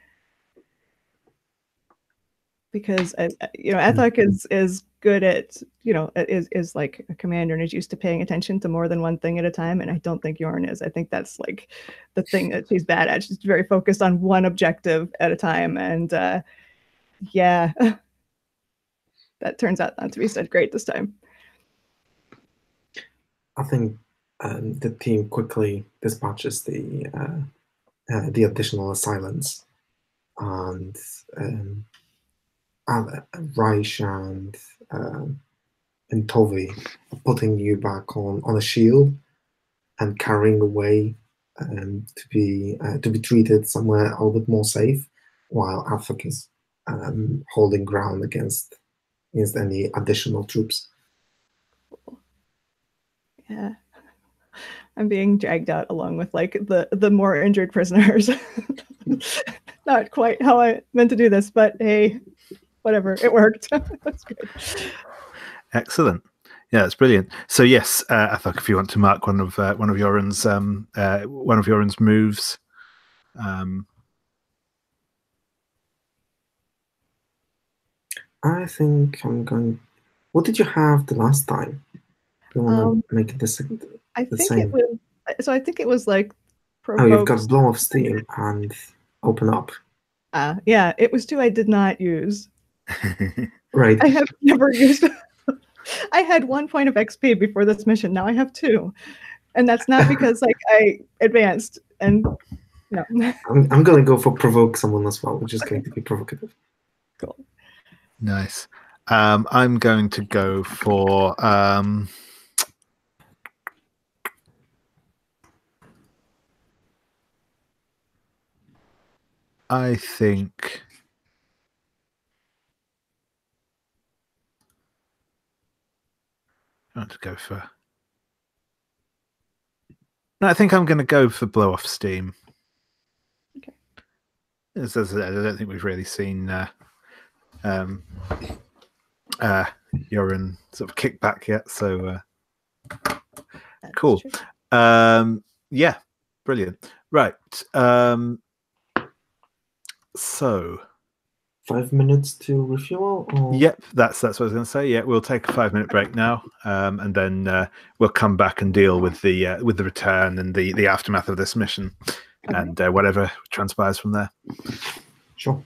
because Athoc is good at is like a commander and is used to paying attention to more than one thing at a time, and I don't think Jorun is. I think that's like the thing that she's bad at. She's very focused on one objective at a time, and yeah, that turns out not to be so great this time. I think the team quickly dispatches the additional assailants, and Raish and Tovi are putting you back on a shield and carrying away to be treated somewhere a little bit more safe, while Athoc is holding ground against any additional troops. Yeah, I'm being dragged out along with like the more injured prisoners. Not quite how I meant to do this, but hey, whatever, it worked. That's good. Excellent. Yeah, that's brilliant. So yes, Athoc, if you want to mark one of Jorun's moves. I think I'm going. What did you have the last time? Do you want to make it the same? I think it was like Oh, you've got provokes. blow off steam and open up. Yeah, it was two I did not use. Right. I have never used. I had 1 point of XP before this mission. Now I have 2, and that's not because like I advanced and no. I'm going to go for provoke someone as well, which is going to be provocative. Cool. Nice. I'm going to go for I think I want to go for. No, I think I'm going to go for blow off steam. Okay. I don't think we've really seen Jorun sort of kick back yet, so cool. Yeah, brilliant. Right. So 5 minutes to refuel? Or... Yep, that's what I was going to say. Yeah, we'll take a 5-minute break now, and then we'll come back and deal with the return and the aftermath of this mission, and whatever transpires from there. Sure.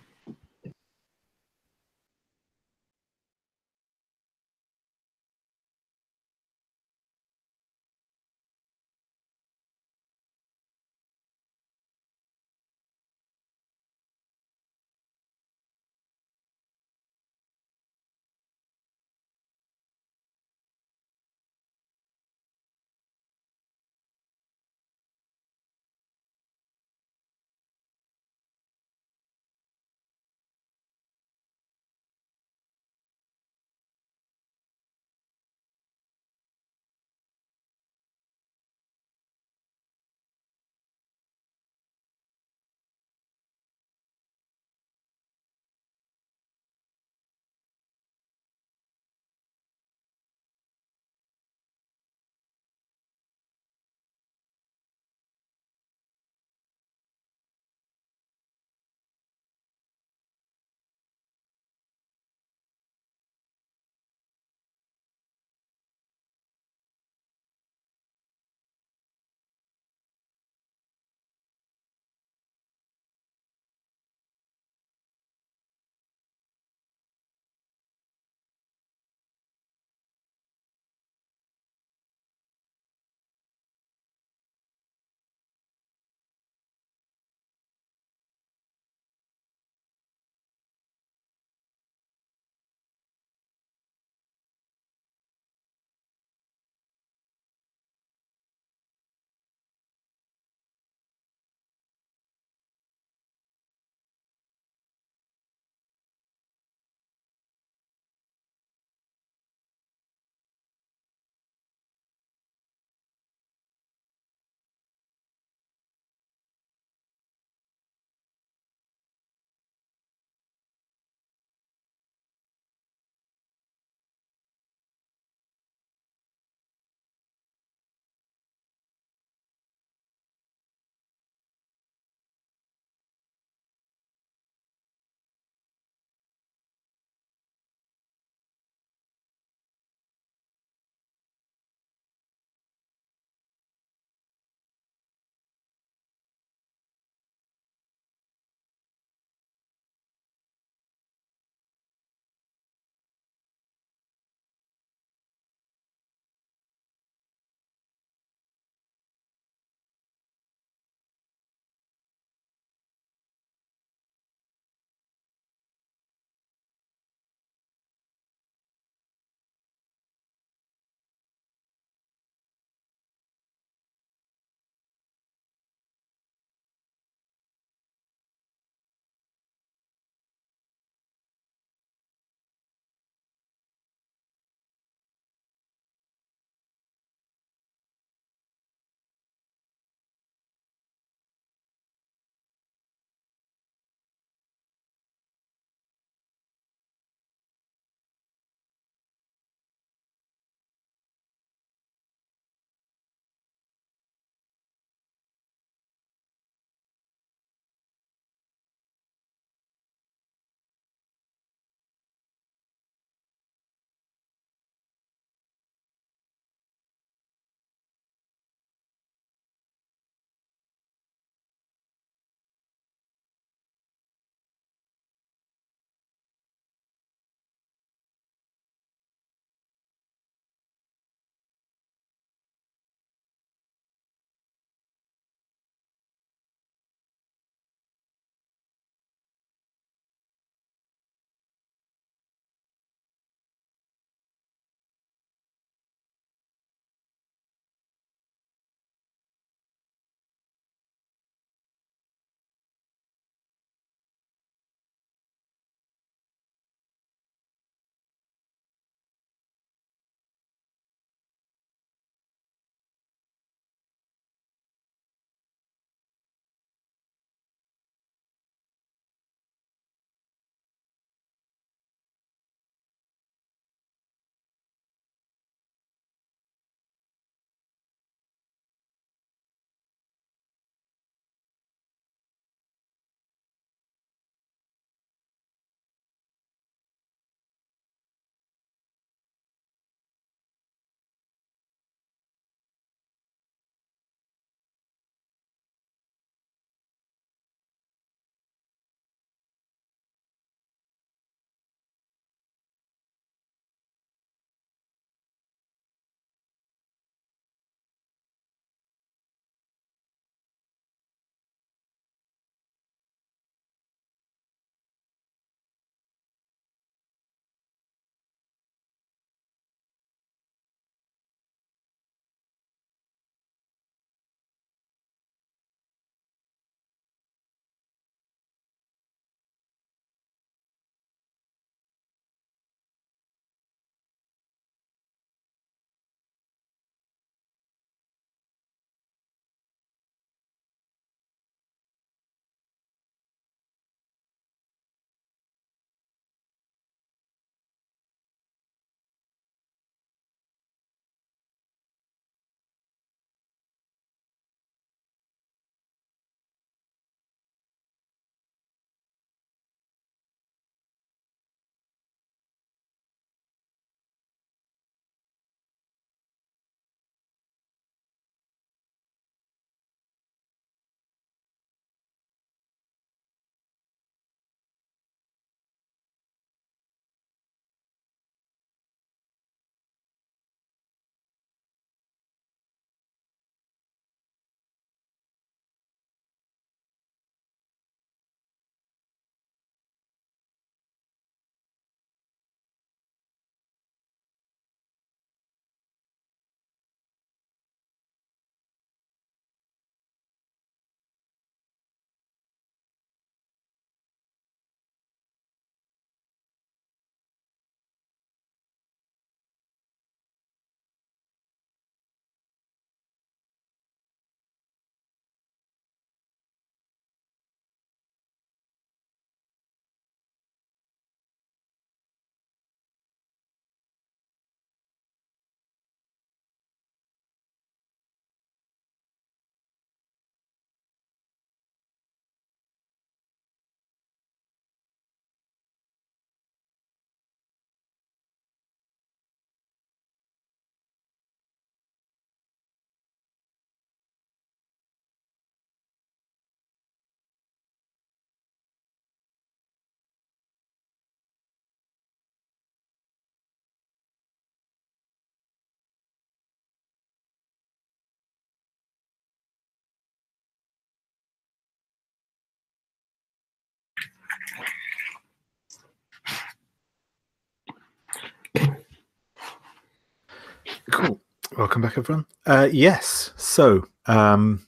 Cool. Welcome back, everyone. Yes. So, as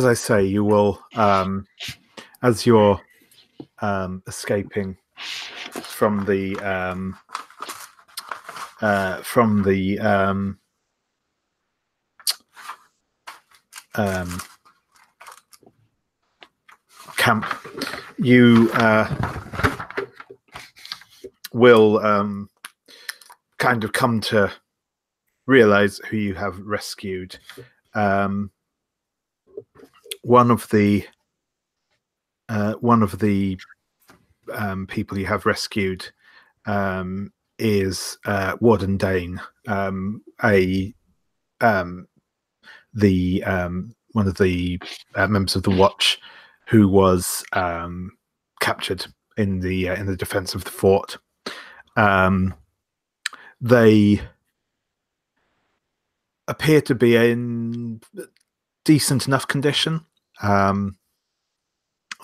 I say, you will, as you're escaping from the camp, you will kind of come to realize who you have rescued. One of the people you have rescued is Warden Dane, one of the members of the Watch, who was captured in the defense of the fort. They appear to be in decent enough condition.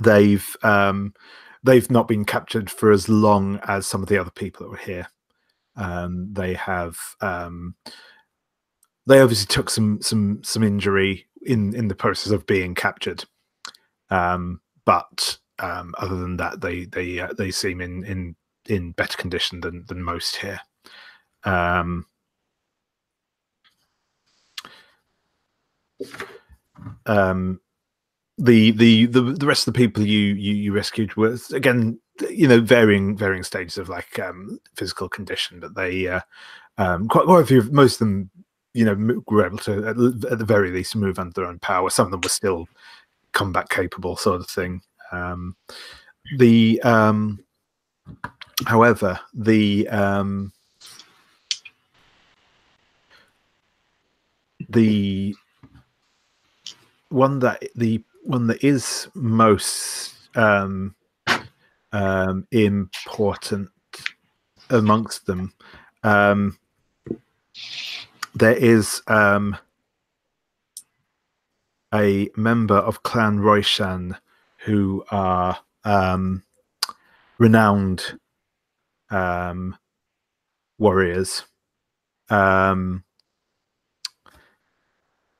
They've not been captured for as long as some of the other people that were here. They have they obviously took some injury in the process of being captured, but other than that, they seem in better condition than most here. The rest of the people you rescued was, again, varying stages of like physical condition, but they quite a few, most of them were able to at the very least move under their own power. Some of them were still combat capable, sort of thing. However, the one that is most important amongst them, there is a member of Clan Roishan who are renowned warriors,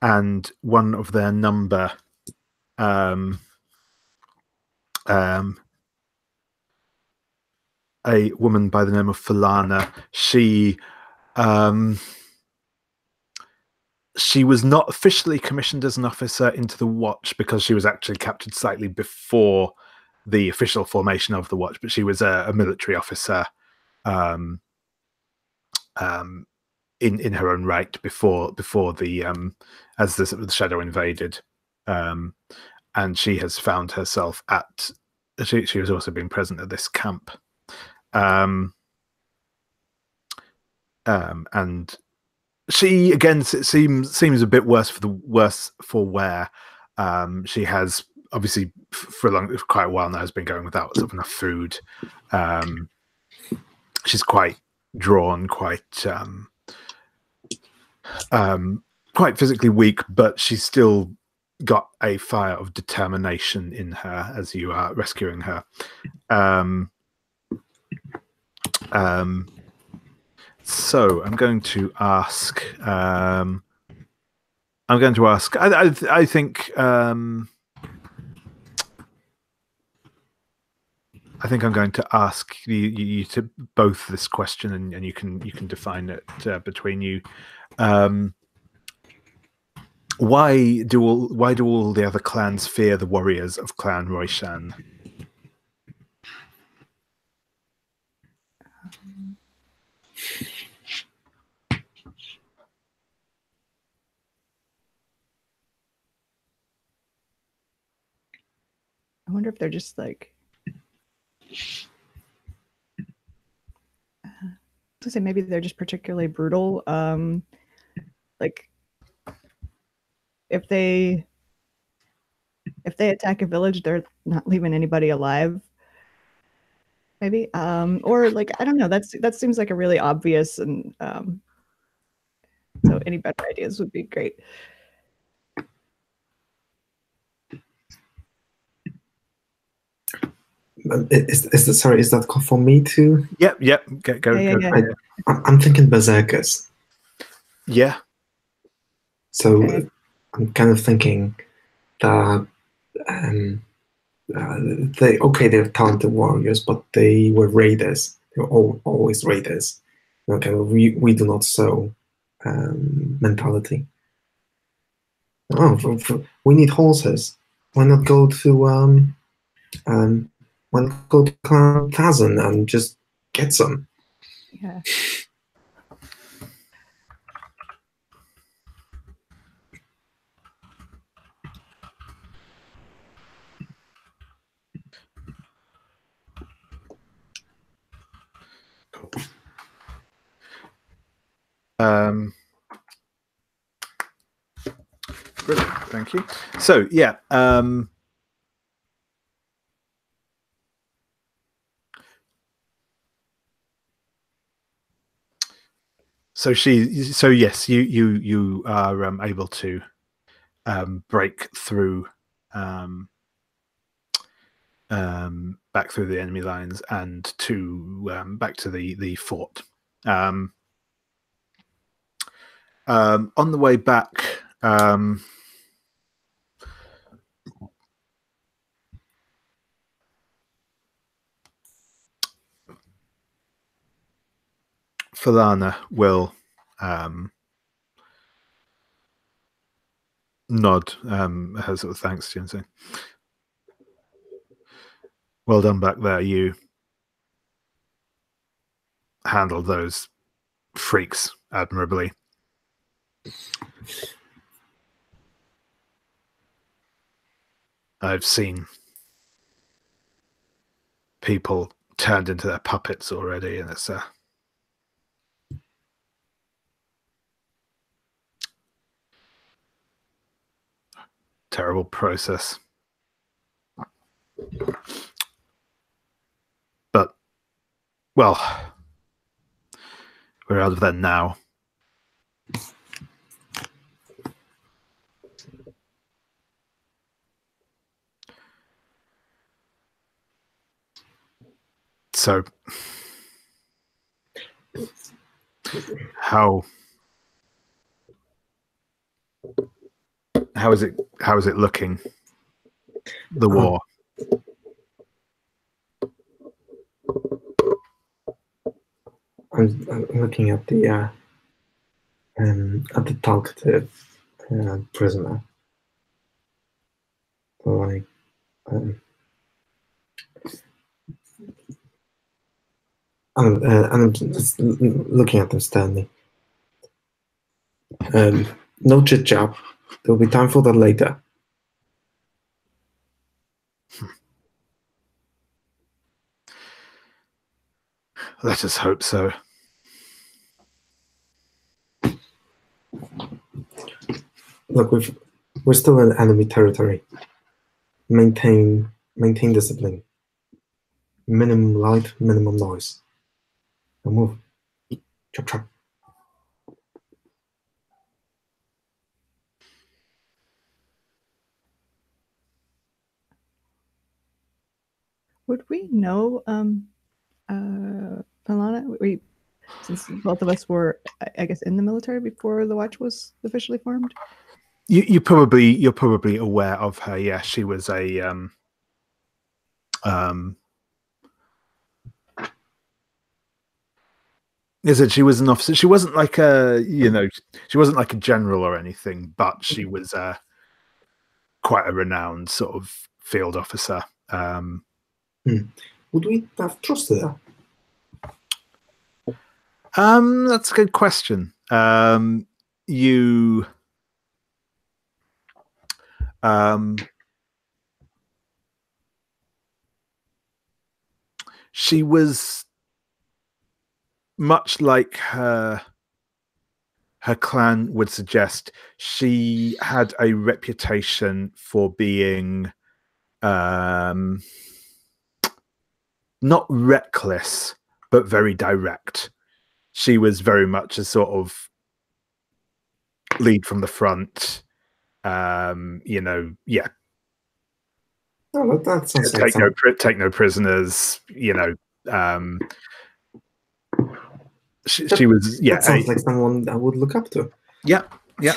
and one of their number, a woman by the name of Falana. She was not officially commissioned as an officer into the Watch because she was actually captured slightly before the official formation of the Watch, but she was a military officer in her own right before the as the Shadow invaded, and she has found herself at. She has also been present at this camp, and she again seems a bit worse for wear. She has obviously for quite a while now has been going without sort of enough food. She's quite drawn, quite physically weak, but she's still got a fire of determination in her as you are rescuing her. So I'm going to ask. I think. I think I'm going to ask you to both this question, and you can define it between you. Why do all the other clans fear the warriors of Clan Roishan? I wonder if they're just like. To say maybe they're just particularly brutal. Like if they attack a village, they're not leaving anybody alive. Maybe, or like I don't know. That seems like a really obvious, and so any better ideas would be great. Is that call for me too? Yep. Go. Yeah. I'm thinking berserkers. Yeah. So Okay. I'm kind of thinking that they're talented warriors, but they were raiders. They were always raiders. Okay, we do not sow mentality. We need horses. Why not go to why not go to Clan Tazan and just get some? Yeah. Brilliant. Thank you. So yeah. So yes, you are able to break through back through the enemy lines and to back to the fort. On the way back, Falana will nod her sort of thanks to you and say, "Well done back there. You handled those freaks admirably." I've seen people turned into their puppets already, and it's a terrible process. But, well, we're out of there now. So, how is it looking? The war. I'm looking at the talkative prisoner. Like, I'm just looking at them sternly. No chit chat. There'll be time for that later. Let us hope so. Look, we're still in enemy territory. Maintain discipline. Minimum light, minimum noise. Now move. Chop chop. Would we know, Alana? Since both of us were, I guess, in the military before the Watch was officially formed. You're probably aware of her. Yeah, she was a Is it? She was an officer. She wasn't like she wasn't like a general or anything, but she was quite a renowned sort of field officer. Would we have trusted her? That's a good question. She was much like her clan would suggest. She had a reputation for being not reckless, but very direct. She was very much a sort of lead from the front. Oh, that sounds like take no prisoners. You know, she was that sounds like someone I would look up to. Yeah. Yeah.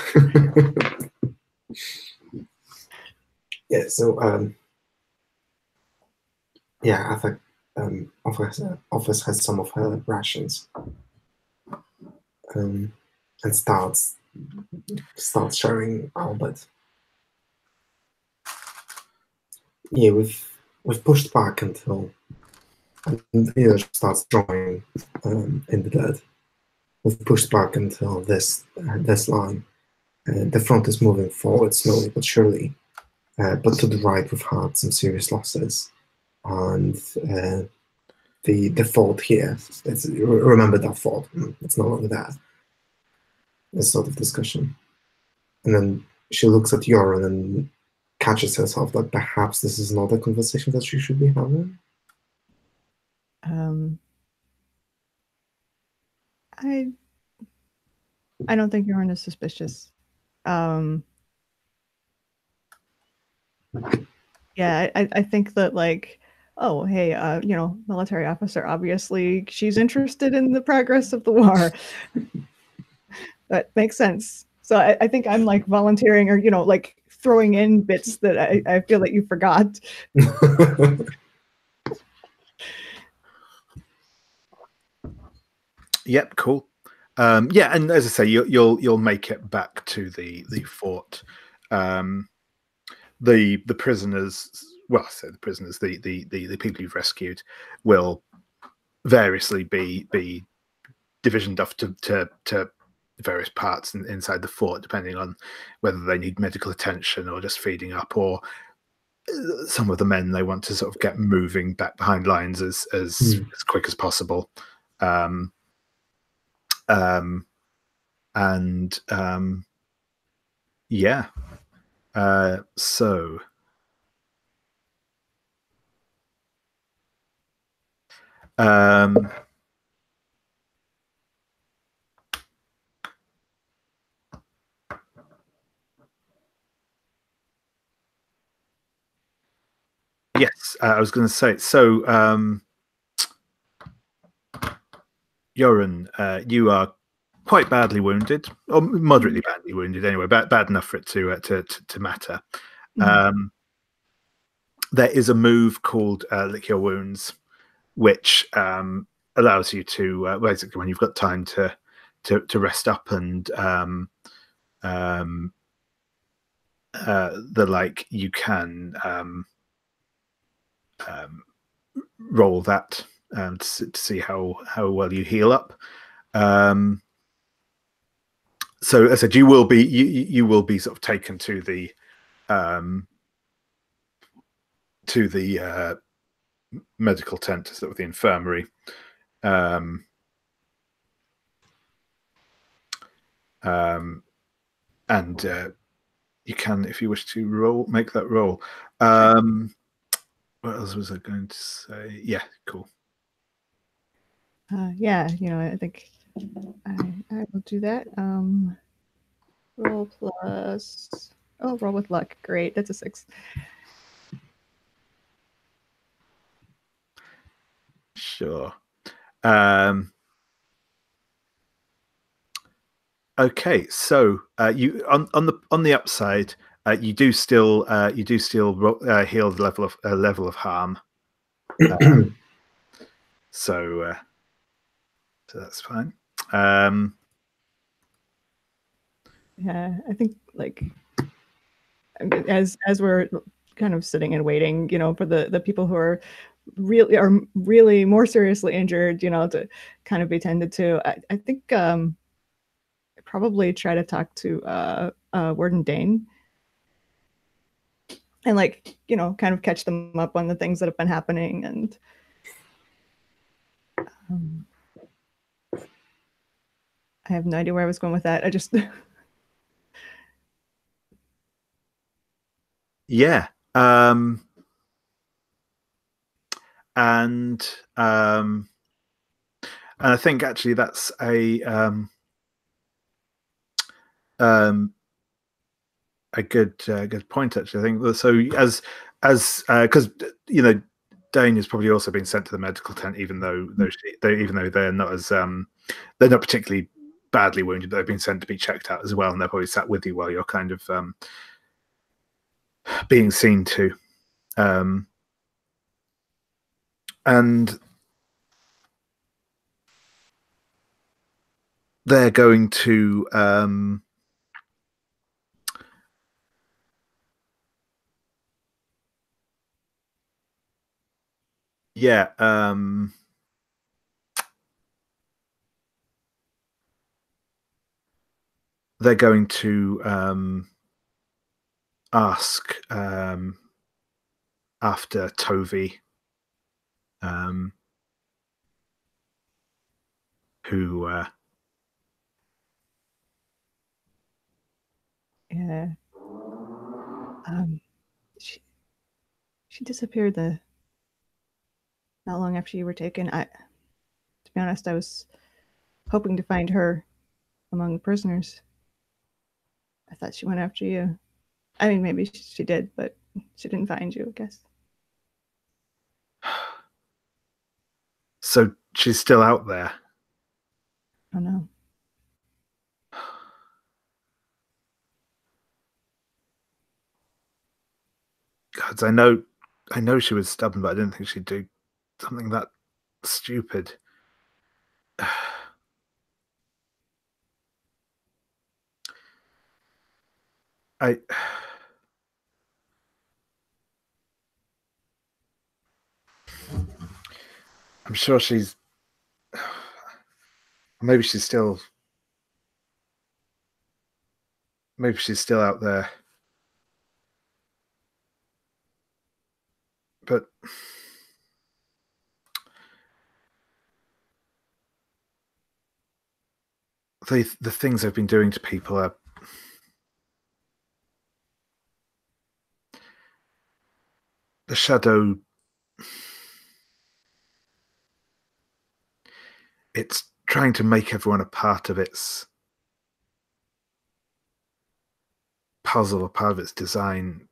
Yeah. So yeah, I think offers has some of her rations, and starts sharing Albert. Yeah, we've pushed back until starts drawing in the dirt. We've pushed back until this line. The front is moving forward slowly but surely, but to the right we've had some serious losses, and the fort here. Remember that fort? It's no longer there. This sort of discussion, and then she looks at Jorun and catches herself that perhaps this is not a conversation that she should be having. I don't think Jorun is suspicious. Yeah, I think that, like, oh, hey, you know, military officer, obviously she's interested in the progress of the war. That makes sense. So I think I'm like volunteering, or, you know, like throwing in bits that I feel that you forgot. Yep, cool. Yeah, and as I say, you'll make it back to the fort. The prisoners, well, I say the prisoners, the people you've rescued will variously be divisioned off to various parts inside the fort, depending on whether they need medical attention or just feeding up, or some of the men they want to sort of get moving back behind lines as quick as possible. Yeah. So yes, I was going to say, so Jorun, you are quite badly wounded, or moderately badly wounded anyway, bad enough for it to matter. There is a move called Lick Your Wounds, which allows you to basically, when you've got time to rest up and the like, you can roll that to see how well you heal up. So as I said, you will be sort of taken to the medical tent, sort of the infirmary. And you can, if you wish to make that roll. What else was I going to say? Yeah, cool. Yeah, you know, I think I will do that. Roll plus. Oh, roll with luck. Great, that's a 6. Sure. Okay, so you on the upside, you do still heal the level of harm. So that's fine. Yeah, I think, like, as we're kind of sitting and waiting, you know, for the people who are really more seriously injured, you know, to kind of be tended to, I think probably try to talk to Warden Dane, and, like, you know, kind of catch them up on the things that have been happening. And I have no idea where I was going with that. I just yeah. And I think actually that's a good point. Actually, I think so. as because Dane has probably also been sent to the medical tent, even though they're not as they're not particularly badly wounded, but they've been sent to be checked out as well, and they're probably sat with you while you're kind of being seen to. And they're going to they're going to ask after Tovi, who yeah, she disappeared not long after you were taken. To be honest, I was hoping to find her among the prisoners. I thought she went after you. I mean, maybe she did, but she didn't find you, I guess. So she's still out there. I don't know. God, I know she was stubborn, but I didn't think she'd do something that stupid. I'm sure she's maybe she's still out there, but the things they've been doing to people are the shadow. It's trying to make everyone a part of its puzzle, a part of its design,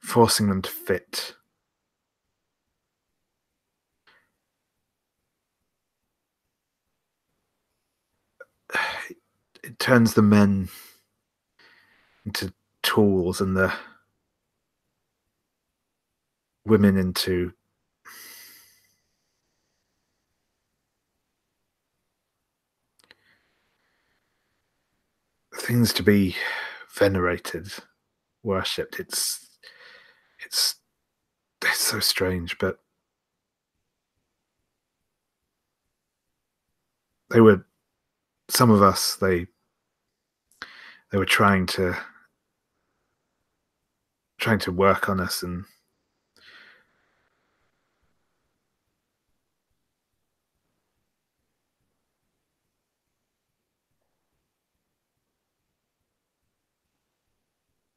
forcing them to fit. It turns the men into tools and the women into things to be venerated, worshipped. It's so strange, but some of us, they were trying to work on us, and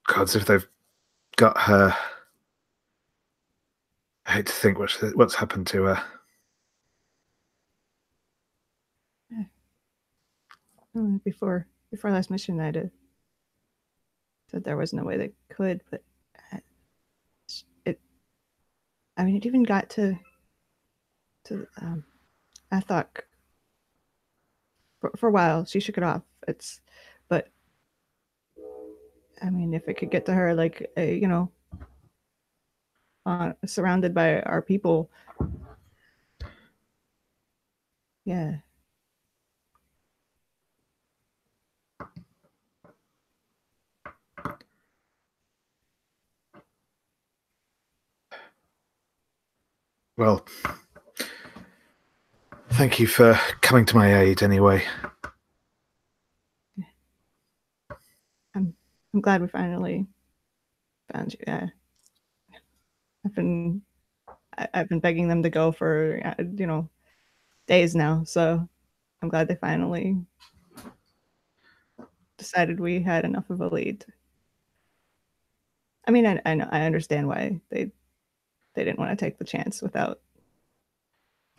gods, if they've got her, I hate to think what's happened to her. Before last mission, I'd said there was no way they could, but it even got to Athoc for a while. She shook it off. But I mean, if it could get to her, like surrounded by our people, yeah. Well, thank you for coming to my aid anyway. I'm glad we finally found you. Yeah. I've been begging them to go for days now, so I'm glad they finally decided we had enough of a lead. I mean, I understand why they didn't want to take the chance without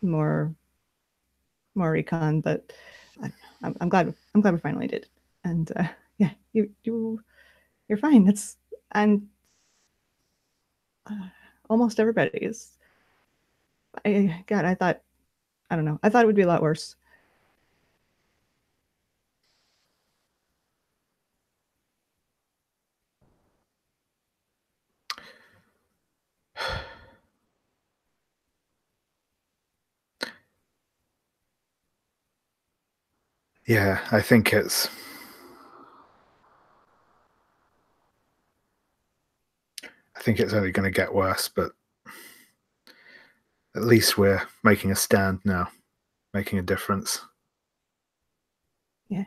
more recon, but I'm glad we finally did. And Yeah, you're fine. And almost everybody is. God, I thought it would be a lot worse. Yeah, I think it's only going to get worse, but at least we're making a stand now, making a difference. Yeah.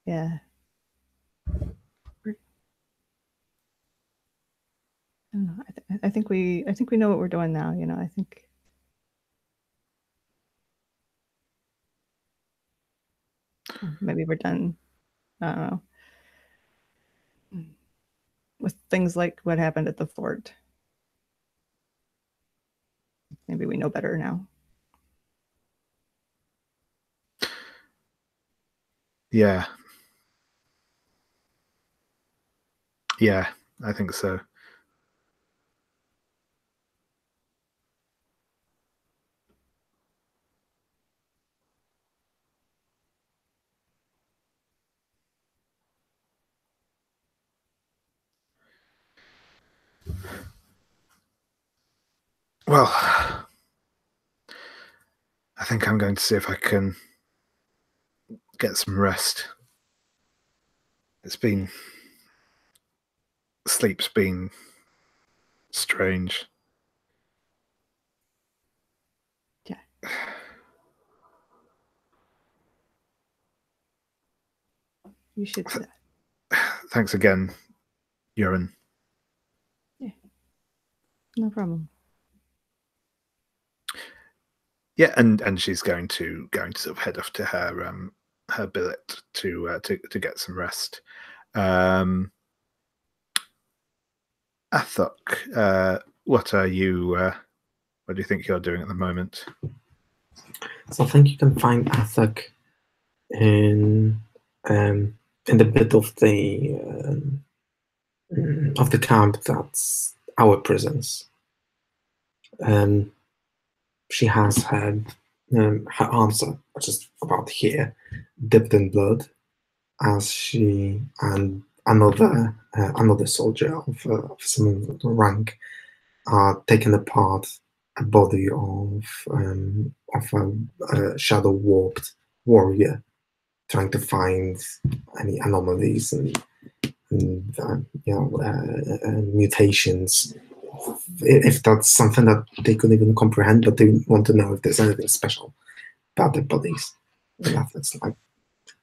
Yeah. I don't know. I think we know what we're doing now. I think maybe we're done. I don't know, with things like what happened at the fort. Maybe we know better now. Yeah. Yeah, I think so. Well, I think I'm going to see if I can get some rest. Sleep's been strange. Yeah. You should do that. Thanks again, Jorun. Yeah. No problem. Yeah, and she's going to sort of head off to her billet to get some rest. Athoc, what do you think you're doing at the moment? So I think you can find Athoc in the bit of the camp that's our prisons. She has her arms are just about here, dipped in blood, as she and another soldier of some rank are taking apart a body of a shadow warped warrior, trying to find any anomalies and mutations, if that's something that they couldn't even comprehend, but they want to know if there's anything special about their bodies. And that's like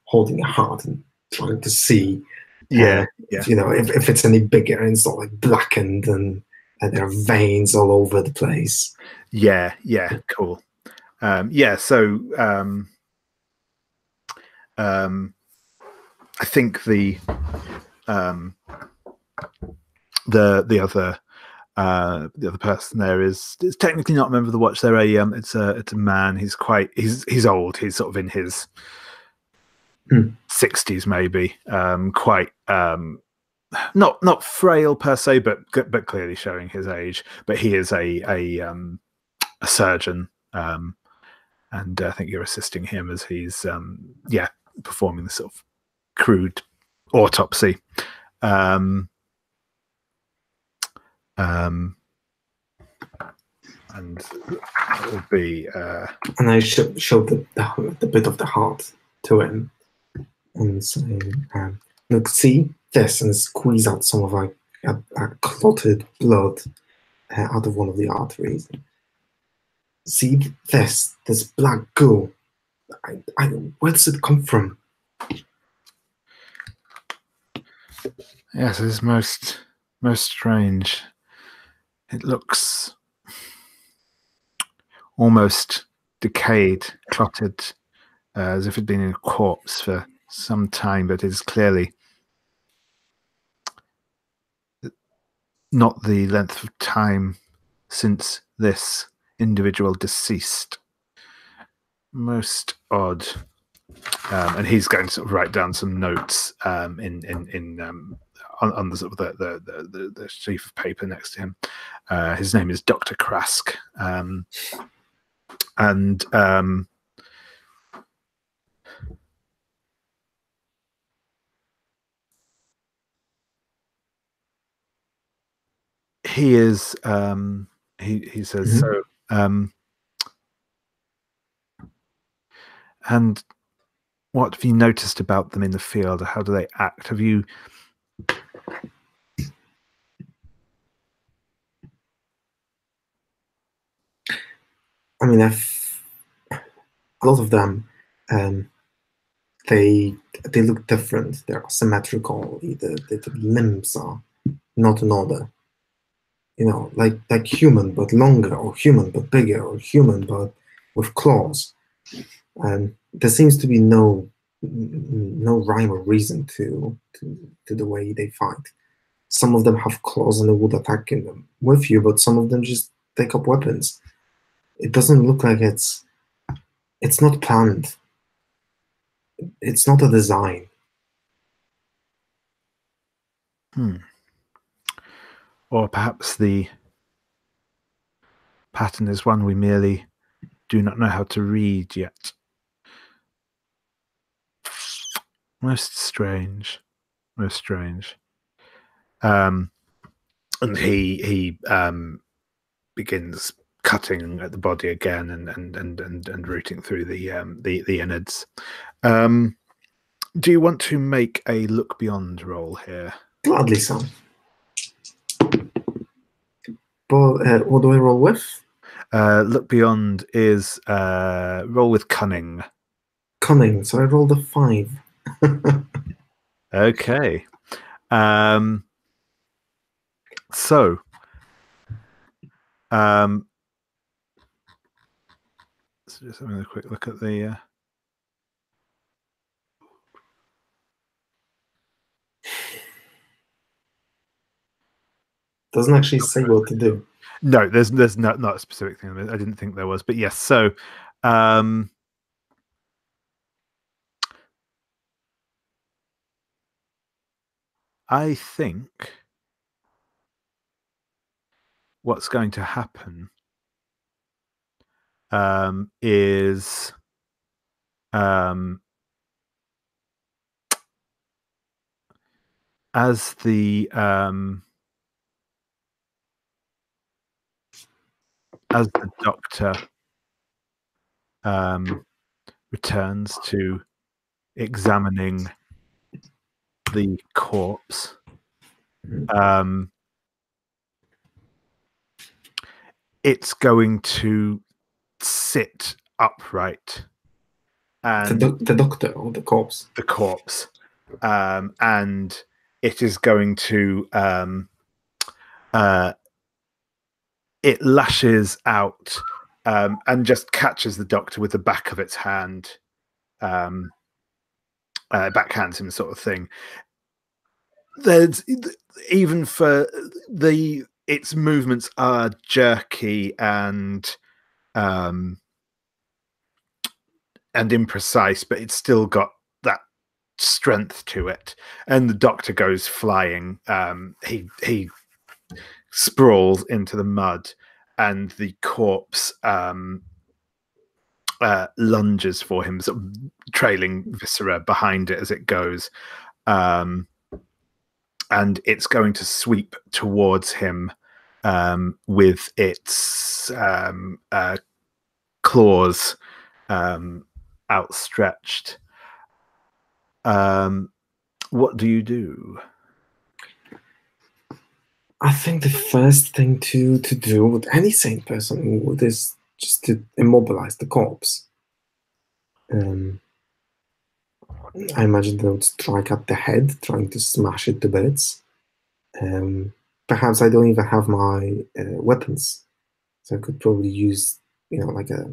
holding a heart and trying to see, if it's any bigger, and it's all like blackened and there are veins all over the place. Yeah, cool. So I think the other person there is technically not a member of the Watch. They're it's a man. He's old. He's sort of in his 60s maybe. Quite not frail per se, but clearly showing his age. But he is a surgeon, and I think you're assisting him as he's performing the sort of crude autopsy. And it will be. And I showed the bit of the heart to him and saying, "Look, see this," and squeeze out some of a clotted blood out of one of the arteries. See this black goo. Where does it come from? Yes, it is most strange. It looks almost decayed, clotted, as if it had been in a corpse for some time, but it is clearly not the length of time since this individual deceased. Most odd. and he's going to sort of write down some notes on the sort of the sheaf of paper next to him. His name is Dr. Krask, and he is he says so. And what have you noticed about them in the field? How do they act? Have you? I mean, a lot of them, they look different. They're symmetrical. The limbs are not in order. You know, like human but longer, or human but bigger, or human but with claws. And there seems to be no rhyme or reason to the way they fight. Some of them have claws and they would attack them with you, but some of them just take up weapons. It doesn't look like it's not planned. It's not a design. Or perhaps the pattern is one we merely do not know how to read yet. Most strange. Most strange. And he begins cutting at the body again and rooting through the innards. Do you want to make a look beyond roll here? Gladly so. But what do I roll with? Look beyond is roll with cunning. Cunning. So I rolled a 5. Okay. So just having a quick look at the doesn't actually say what to do. No, there's not a specific thing. I didn't think there was, but yes. So I think what's going to happen is as the doctor returns to examining the corpse, it's going to sit upright, and the doctor or the corpse? The corpse, and it is going to it lashes out and just catches the doctor with the back of its hand, backhands him, sort of thing. There's even for its movements are jerky and imprecise, but it's still got that strength to it. And the doctor goes flying. He sprawls into the mud, and the corpse lunges for him, sort of trailing viscera behind it as it goes. And it's going to sweep towards him with its claws outstretched. What do you do? I think the first thing to do with any sane person is just to immobilize the corpse. I imagine they would strike at the head, trying to smash it to bits. Perhaps I don't even have my weapons, so I could probably use, like a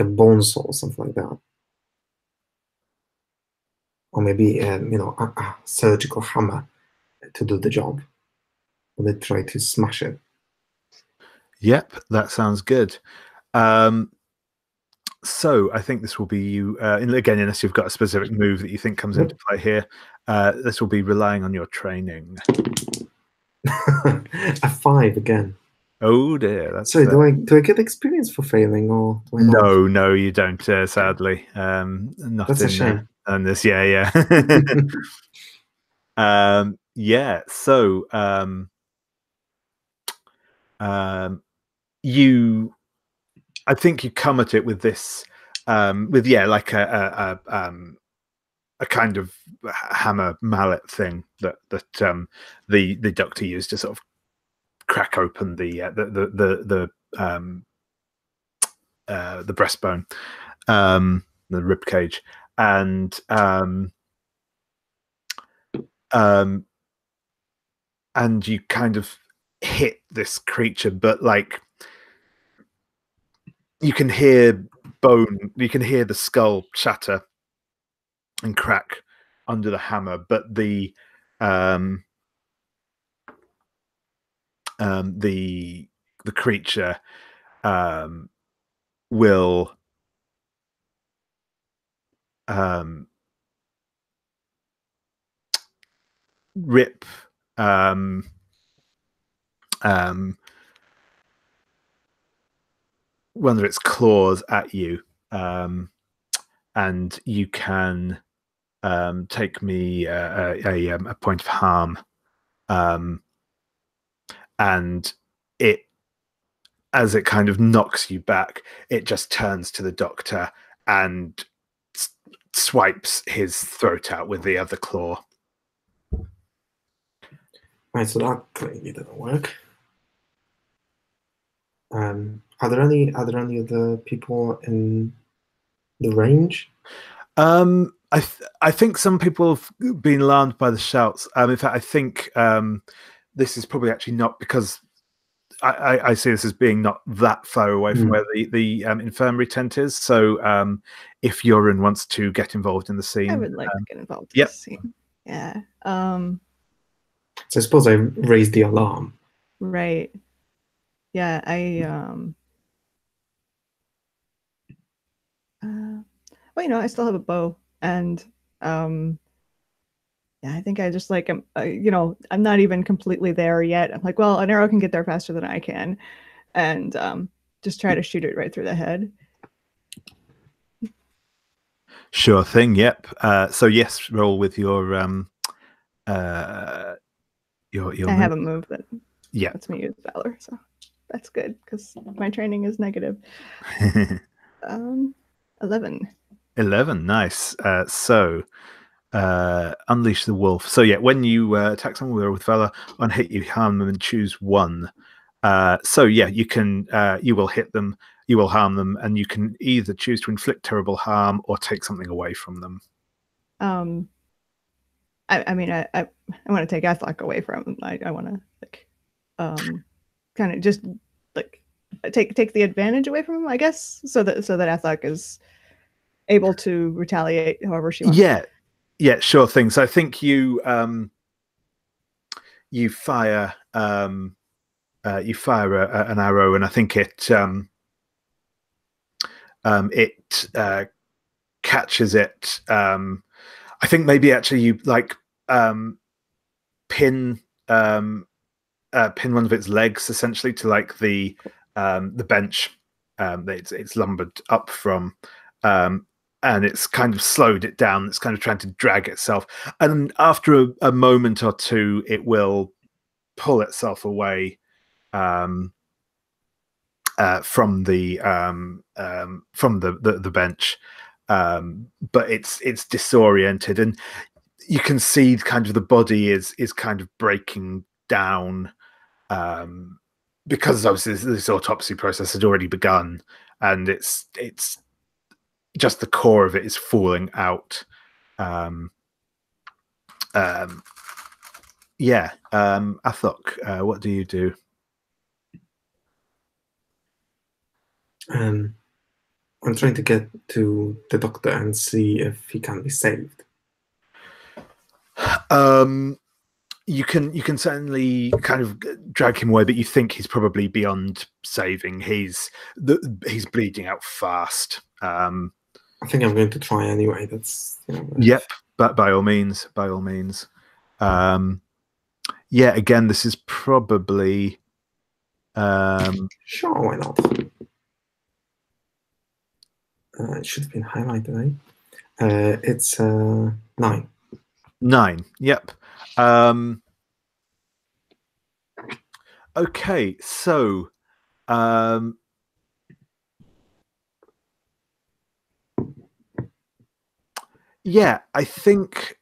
bone saw or something like that, or maybe a surgical hammer to do the job. When they try to smash it. Yep, that sounds good. So I think this will be you, and again, unless you've got a specific move that you think comes into play here, this will be relying on your training. A 5 again. Oh dear, that's So do I get experience for failing, or do I not? no, you don't. Sadly, not That's a in shame. on this. Yeah. Yeah. So you, I think you come at it with this, with like a kind of hammer mallet thing that the doctor used to sort of crack open the breastbone, the rib cage, and you kind of hit this creature, but like you can hear bone, you can hear the skull shatter and crack under the hammer, but the creature will rip one of its claws at you, and you can take me a point of harm, and it, as it kind of knocks you back, it just turns to the doctor and swipes his throat out with the other claw. Right, so that clearly didn't work. Are there any other people in the range? I think some people have been alarmed by the shouts. In fact, I think this is probably actually not, because I see this as being not that far away from where the infirmary tent is. So if Jorun wants to get involved in the scene, I would like to get involved in the scene. Yeah. So I suppose I raised the alarm. Right. Yeah, well, I still have a bow, and yeah, I think I just like I'm not even completely there yet. I'm like, well, an arrow can get there faster than I can, and just try to shoot it right through the head. Sure thing. Yep. So yes, roll with your I have a move that lets me use valor, so that's good because my training is negative. 11. 11. Nice. So unleash the wolf. So yeah, when you attack someone with valor, on hit you harm them and choose one. So yeah, you can you will hit them, you will harm them, and you can either choose to inflict terrible harm or take something away from them. I mean, I want to take Athoc away from him. I want to like kind of just like take the advantage away from him, I guess, so that Athoc is able to retaliate however she wants. Yeah, sure thing. So I think you you fire an arrow, and I think it catches it. I think maybe actually you like pin one of its legs essentially to like the bench that it's lumbered up from, and it's kind of slowed it down. It's kind of trying to drag itself, and after a moment or two, it will pull itself away from the bench, but it's disoriented, and you can see kind of the body is kind of breaking down, because obviously this autopsy process had already begun, and it's just the core of it is falling out. Athoc, what do you do? I'm trying to get to the doctor and see if he can be saved. You can certainly kind of drag him away, but you think he's probably beyond saving. He's bleeding out fast. I think I'm going to try anyway. That's Yep, but by all means, by all means. Yeah, again, this is probably sure, why not? It should have been highlighted. It's 9. 9. Yep. Okay, so yeah, I think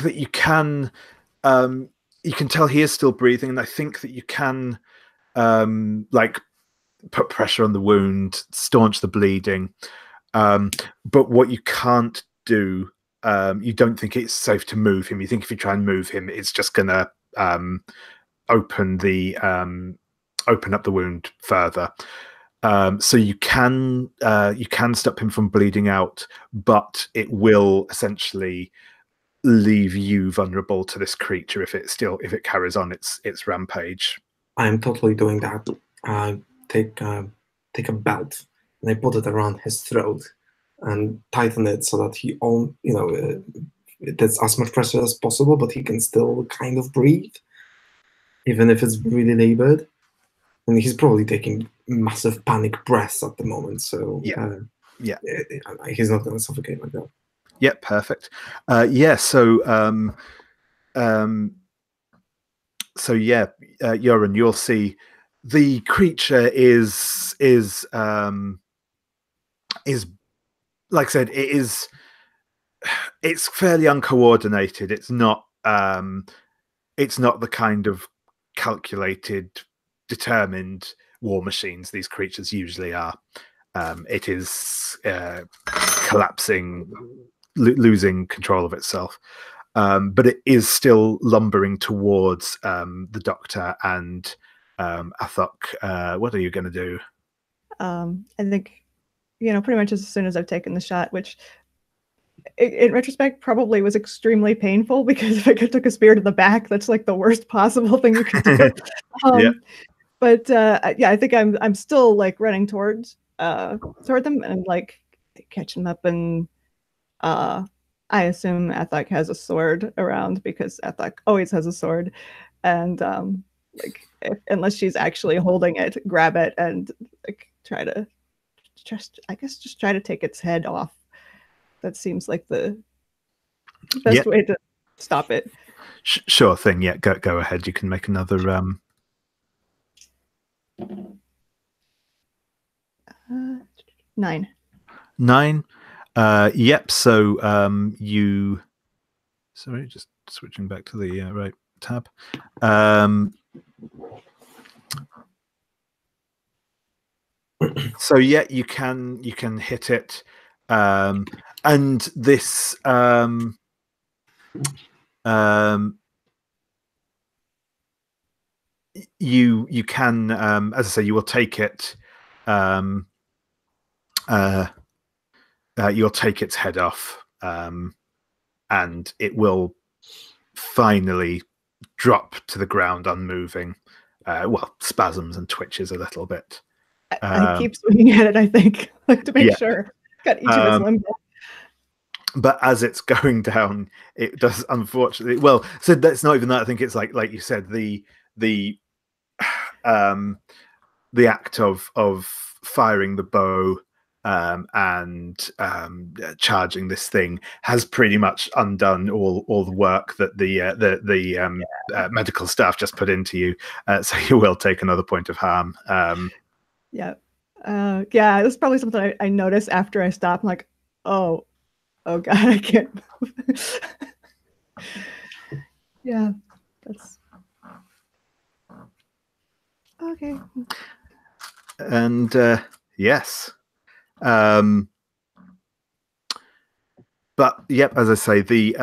that you can tell he is still breathing, and I think that you can like put pressure on the wound, staunch the bleeding. But what you can't do, you don't think it's safe to move him. You think if you try and move him, it's just gonna open up the wound further. So you can stop him from bleeding out, but it will essentially leave you vulnerable to this creature if it carries on its rampage. I'm totally doing that. I take a belt and I put it around his throat and tighten it so that he there's as much pressure as possible, but he can still kind of breathe, even if it's really labored. And he's probably taking massive panic breaths at the moment, so he's not going to suffocate like that. Yeah, perfect. Yeah, so Jorun, you'll see the creature is like I said, it's fairly uncoordinated. It's not the kind of calculated, determined war machines these creatures usually are. It is collapsing, losing control of itself. But it is still lumbering towards the Doctor and Athoc. What are you going to do? I think, pretty much as soon as I've taken the shot, which in retrospect probably was extremely painful, because if I took a spear to the back, that's like the worst possible thing you could do. Yeah. But I think I'm still like running toward them and like catching them up, and I assume Athoc has a sword around, because Athoc always has a sword, and unless she's actually holding it, grab it and like try to just try to take its head off. That seems like the best way to stop it. Sure thing. Yeah, go ahead. You can make another 9. 9. Yep. So you. Sorry, just switching back to the right tab. So yeah, you can hit it, and this you can, as I say, you will take it. You'll take its head off, and it will finally drop to the ground, unmoving. Spasms and twitches a little bit. I keep swinging at it, I think, to make sure. Got each of its limbs. But as it's going down, it does, unfortunately. Well, so that's not even that. I think it's like you said, the act of firing the bow and charging this thing has pretty much undone all the work that the medical staff just put into you. So you will take another point of harm. That's probably something I noticed after I stopped. I'm like, oh God, I can't move. Yeah, that's okay. And yes. But yep, as I say, the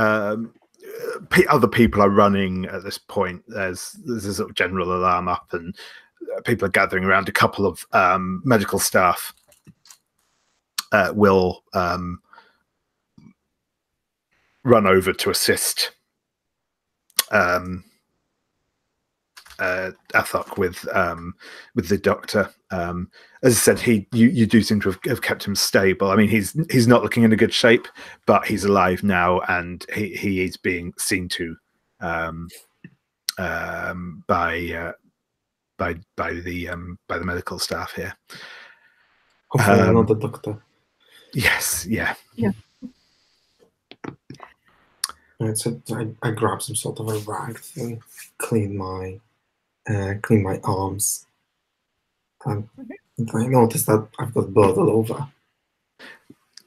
other people are running at this point. There's a sort of general alarm up, and people are gathering around. A couple of medical staff will run over to assist Athoc with the doctor. As I said, you do seem to have kept him stable. I mean, he's not looking in a good shape, but he's alive now, and he is being seen to by the medical staff here. Hopefully, I'm not the doctor. Yes, yeah. Right, so I grab some sort of a rag and clean my arms. And I noticed that I've got blood all over.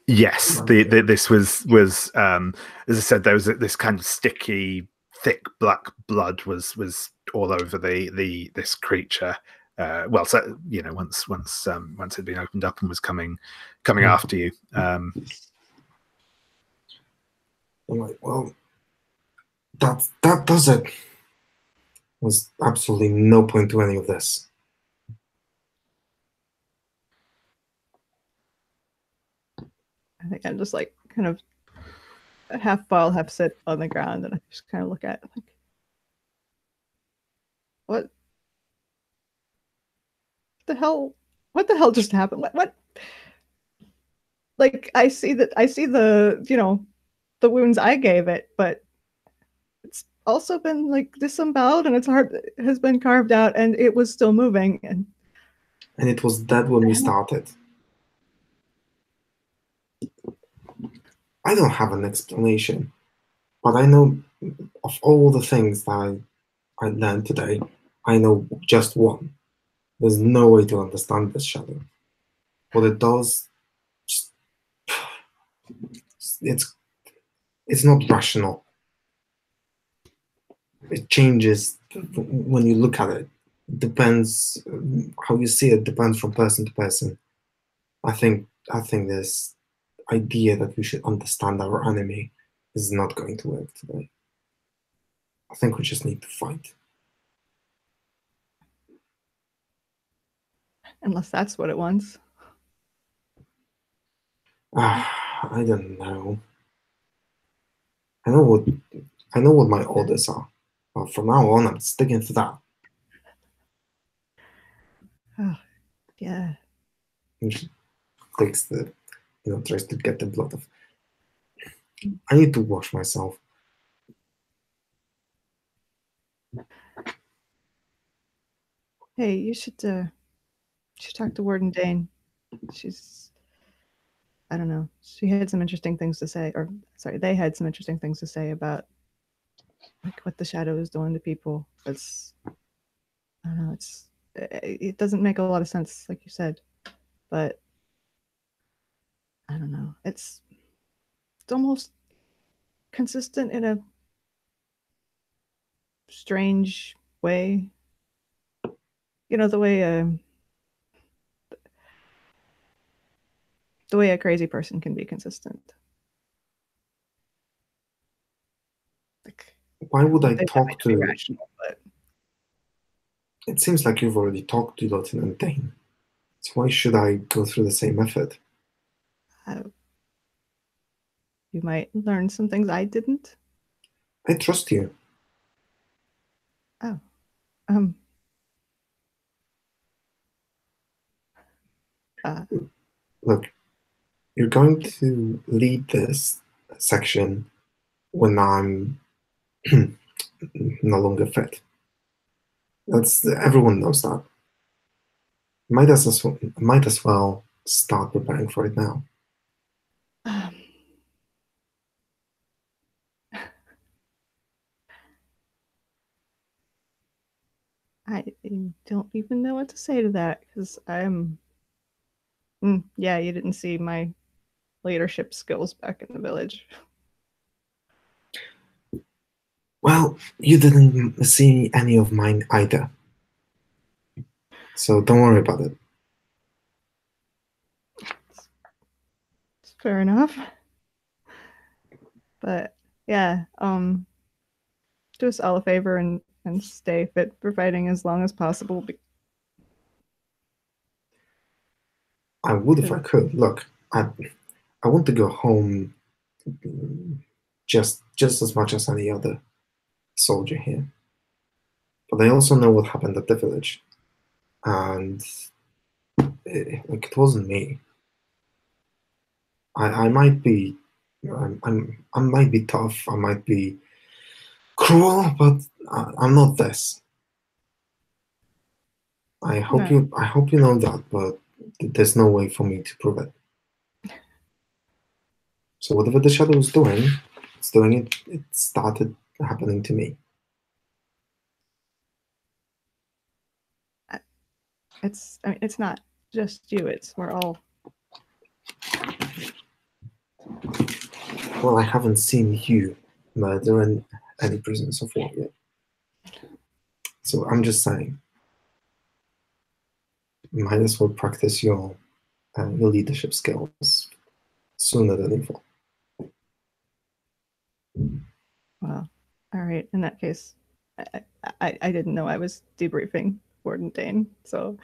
Yes, this was as I said, there was this kind of sticky, thick black blood was all over this creature. Well, so once it had been opened up and was coming after you. I'm like, well, that does it. Was absolutely no point to any of this. I think I'm just like kind of half fall, half sit on the ground, and I just kind of look at it like, what the hell? What the hell just happened? What? Like I see the the wounds I gave it, but it's also been like disemboweled, and its heart has been carved out, and it was still moving, and it was dead when we started. I don't have an explanation, but I know of all the things that I learned today, I know just one. There's no way to understand this shadow. What it does, it's not rational. It changes when you look at it. It depends how you see it. Depends from person to person. I think this idea that we should understand our enemy is not going to work today. I think we just need to fight. unless that's what it wants. I don't know. I know what my orders are. Well, from now on, I'm sticking to that. Oh, yeah. And she takes the, tries to get the blood off. I need to wash myself. Hey, you should talk to Warden Dane. I don't know. She had some interesting things to say, or sorry, they had some interesting things to say about like what the shadow is doing to people. I don't know. It doesn't make a lot of sense, like you said, but I don't know. It's almost consistent in a strange way. The way a crazy person can be consistent. Like, why would I talk to? Rational, but it seems like you've already talked to Lieutenant Dane. So why should I go through the same effort? You might learn some things I didn't. I trust you. Oh, Look, you're going to lead this section when I'm no longer fit. Everyone knows that. Might as well start preparing for it now. I don't even know what to say to that because yeah, you didn't see my leadership skills back in the village. Well, you didn't see any of mine either. So don't worry about it. It's fair enough. But yeah, do us all a favor and stay fit for fighting as long as possible. I would if I could. Look, I want to go home just as much as any other soldier here. but I also know what happened at the village, and it wasn't me. I might be, I might be tough, I might be cruel, but I'm not this. I hope you know that, but there's no way for me to prove it. So whatever the shadow is doing, it's doing it. It started happening to me. It's not just you. We're all. Well, I haven't seen you murder any prisoners of war yet. So I'm just saying, you might as well practice your leadership skills sooner than before. Well, all right. In that case, I didn't know I was debriefing Warden Dane, so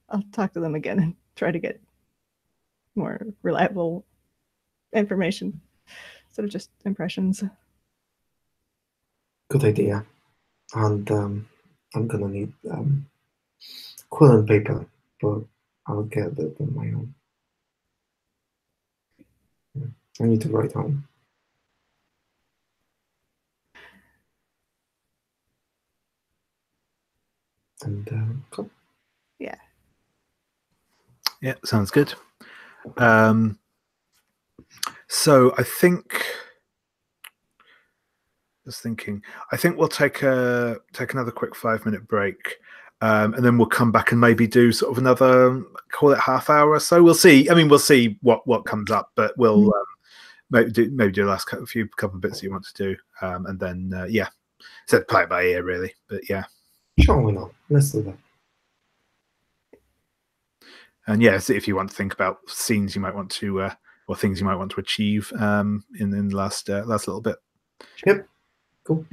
I'll talk to them again and try to get more reliable information instead of just impressions. Good idea. And I'm gonna need quill and paper, but I'll get that on my own. I need to write home. And cool. Yeah. Yeah, sounds good. So I think, just thinking, I think we'll take another quick 5-minute break, and then we'll come back and maybe do sort of another, call it half hour or so. We'll see. I mean, we'll see what comes up, but we'll maybe do the last couple of bits you want to do, and then so play it by ear really. But yeah, Sure, why not? Let's do that. And yeah, so if you want to think about scenes you might want to or things you might want to achieve in the last little bit. Yep. Cool.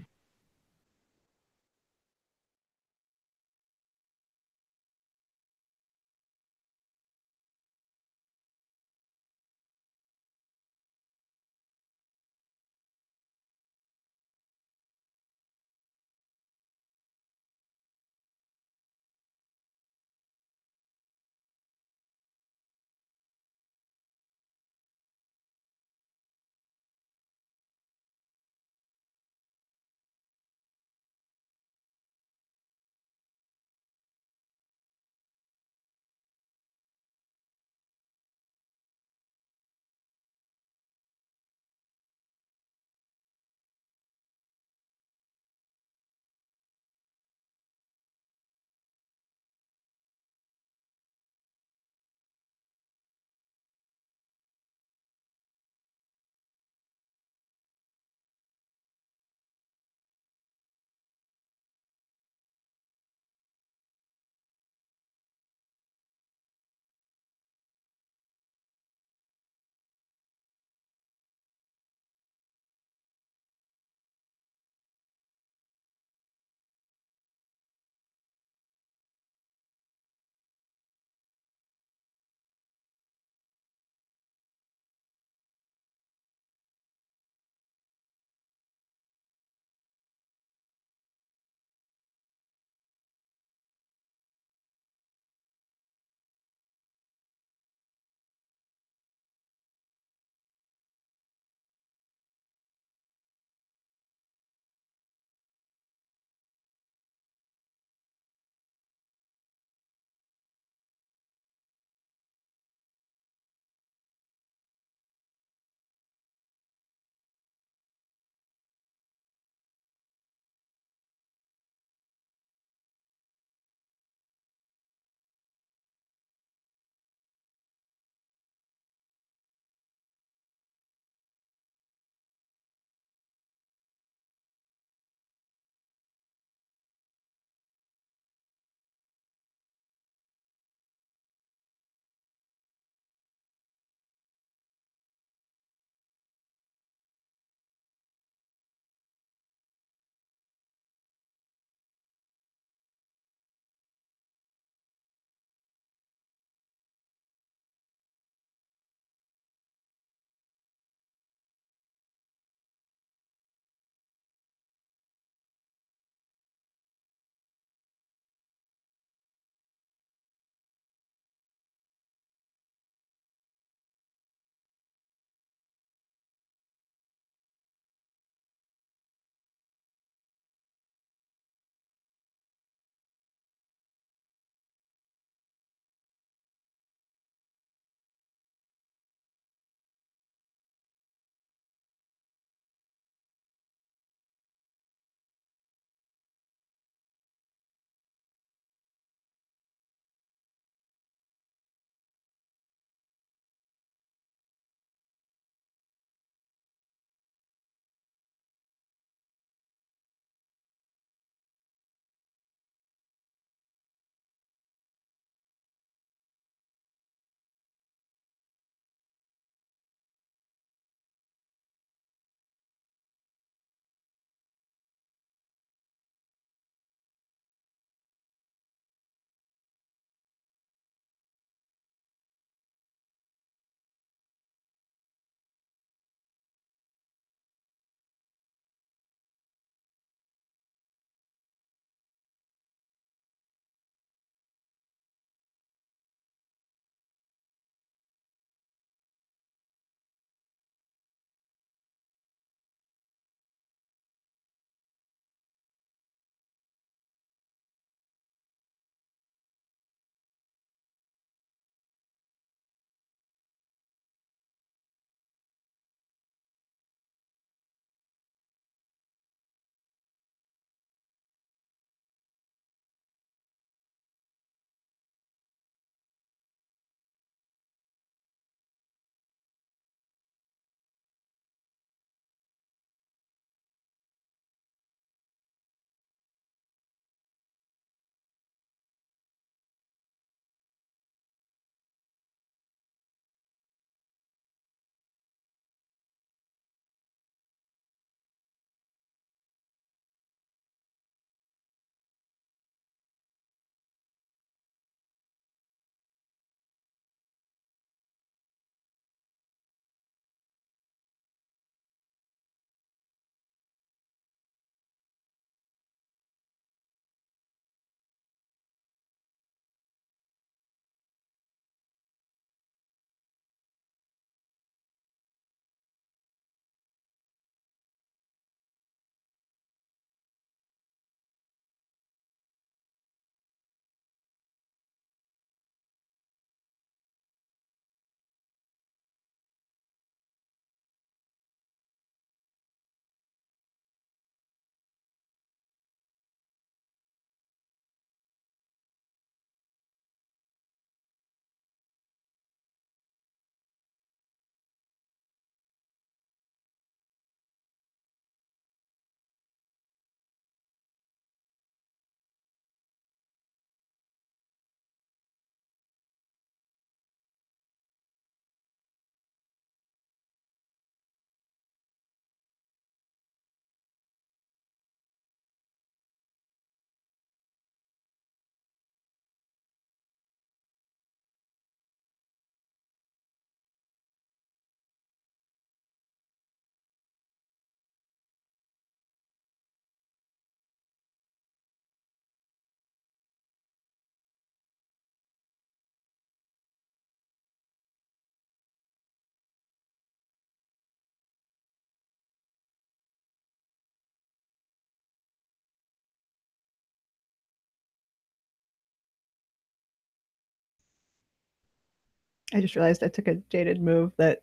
I just realized I took a jaded move that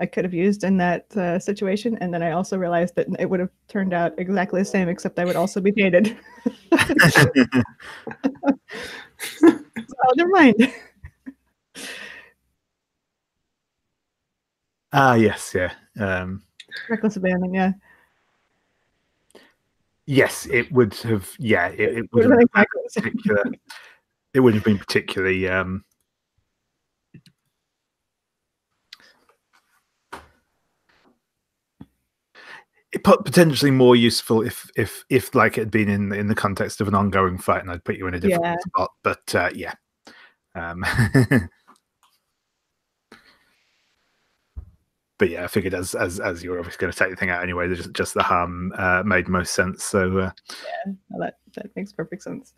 I could have used in that situation, and then I also realized that it would have turned out exactly the same, except I would also be jaded. So never mind. Yes, yeah. Reckless abandon, yeah. Yes, it would have. Yeah, it would Would have have been been exactly the same. particular. It would have been particularly potentially more useful if like it had been in the context of an ongoing fight, and I'd put you in a different spot. But yeah. But yeah, I figured as you were obviously going to take the thing out anyway, just the harm made most sense. So yeah, well, that makes perfect sense.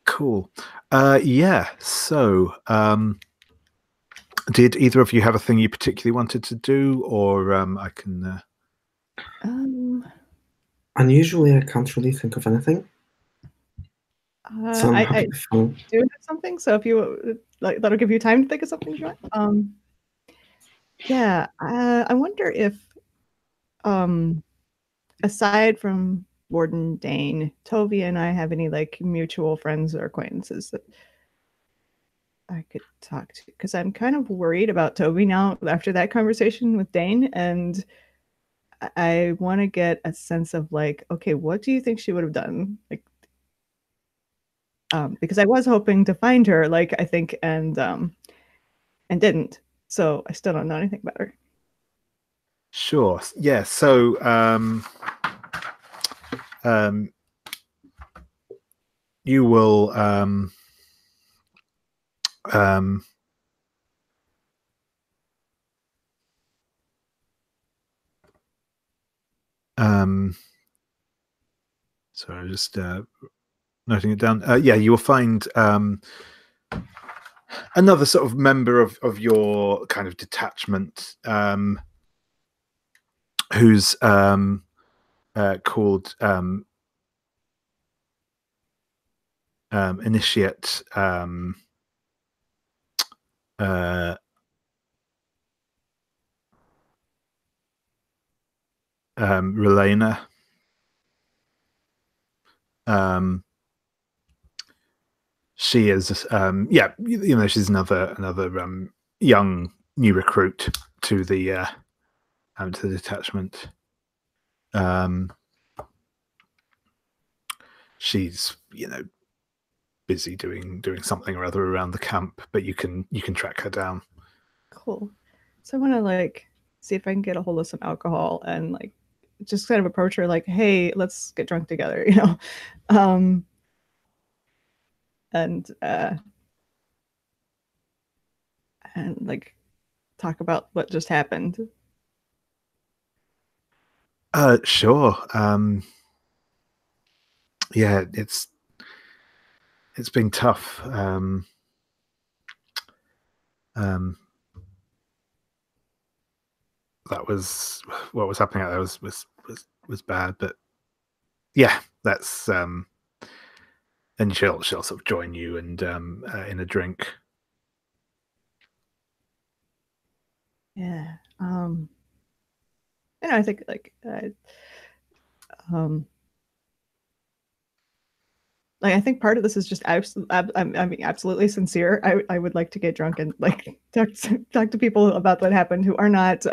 Cool. Yeah. So, did either of you have a thing you particularly wanted to do, or I can? Unusually, I can't really think of anything. So I'm happy to follow. Do have something. So if you like, that'll give you time to think of something. Yeah. I wonder if, aside from Warden Dane, Tovia and I have any like mutual friends or acquaintances that I could talk to, because I'm kind of worried about Toby now after that conversation with Dane, and I want to get a sense of like, okay, what do you think she would have done? Like, because I was hoping to find her, like I think, and didn't. So I still don't know anything about her. Sure. Yeah. So, you will sorry, I'm just noting it down. Yeah, you will find another sort of member of your kind of detachment, who's called Initiate Relena. She is, yeah, you know, she's another young new recruit to the detachment. She's, you know, busy doing something or other around the camp, but you can track her down. Cool. So I want to like see if I can get a hold of some alcohol and like just kind of approach her like, hey, let's get drunk together, you know. And like talk about what just happened. Sure. Yeah, it's been tough. That was what was happening out there was bad, but yeah, that's and she'll sort of join you and in a drink. Yeah. I think like like I think part of this is just absolutely sincere. I would like to get drunk and like talk to people about what happened who are not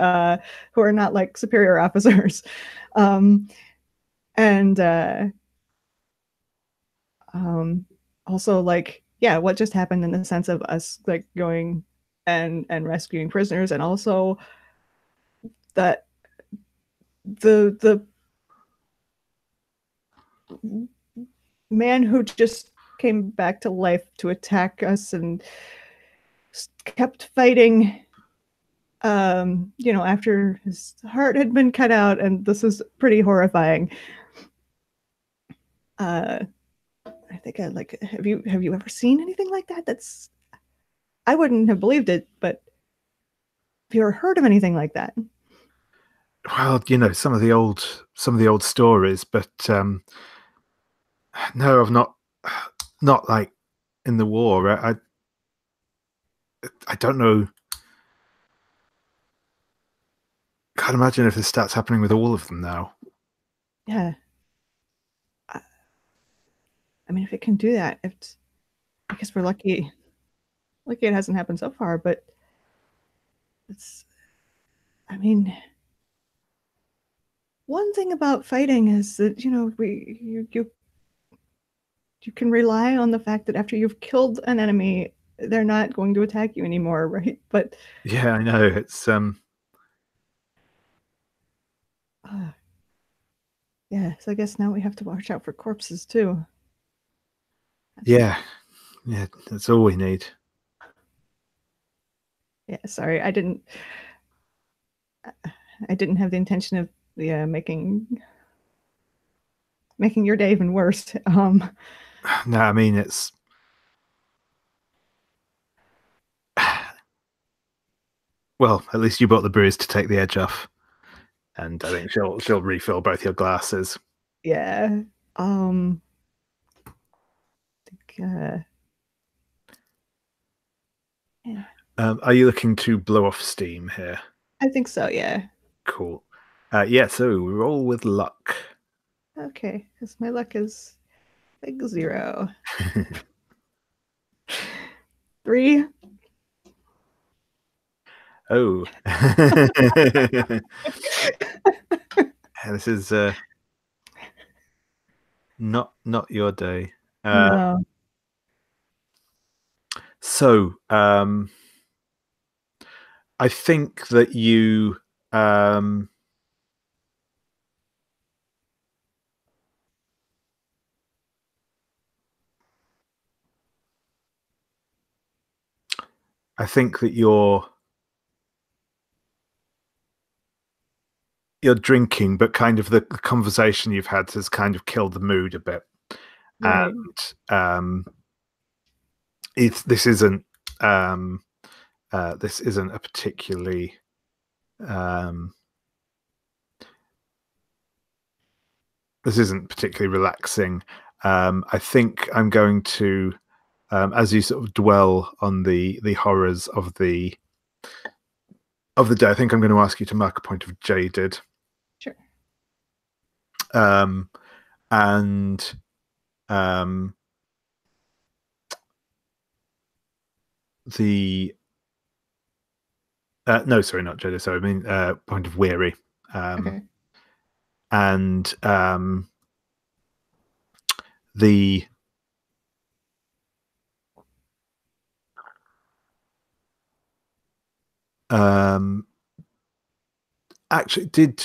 like superior officers, and also like, yeah, what just happened in the sense of us like going and rescuing prisoners, and also that the man who just came back to life to attack us and kept fighting, you know, after his heart had been cut out, and this is pretty horrifying. I think I like, have you ever seen anything like that? I wouldn't have believed it, but have you ever heard of anything like that? Well, you know, some of the old stories, but no, I've not like in the war. I don't know. Can't imagine if this starts happening with all of them now. Yeah. I mean, if it can do that, I guess we're lucky. Lucky it hasn't happened so far, but it's. I mean, one thing about fighting is that you can rely on the fact that after you've killed an enemy, they're not going to attack you anymore, right? But yeah, I know it's yeah. So I guess now we have to watch out for corpses too. Yeah, that's all we need. Yeah, sorry, I didn't have the intention of making your day even worse. No, I mean it's. Well, at least you bought the brews to take the edge off, and I think she'll refill both your glasses. Yeah. I think, yeah. Are you looking to blow off steam here? I think so. Yeah. Cool. Yeah. So roll with luck. Okay, because my luck is big 0. 3. Oh. This is not your day. No. So I think that you I think that you're drinking, but kind of the conversation you've had has kind of killed the mood a bit. Right. And this isn't a particularly relaxing. I think I'm going to, as you sort of dwell on the horrors of the day, I think I'm going to ask you to mark a point of jaded. Sure. And the no, sorry, not jaded. Sorry, I mean point of weary. Okay. And the actually did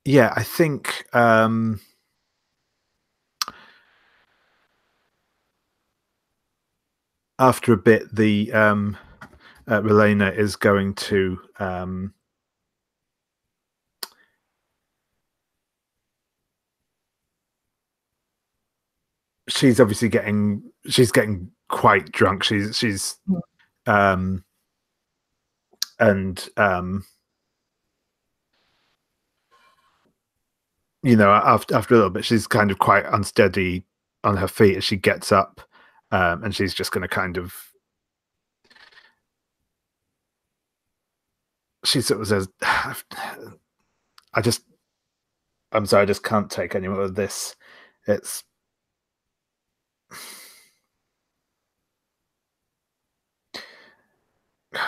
yeah, I think after a bit the Relena is going to she's obviously getting quite drunk. She's and you know, after a little bit, she's kind of quite unsteady on her feet as she gets up, and she's just going to kind of. She sort of says, I'm sorry, I just can't take any more of this.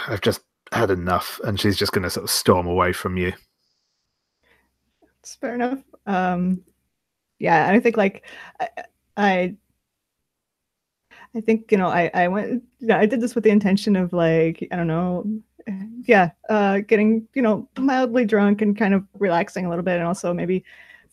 I've just had enough, and she's just going to sort of storm away from you. It's fair enough. Yeah, I think like I think I went. I did this with the intention of like I don't know. Yeah, getting mildly drunk and kind of relaxing a little bit, and also maybe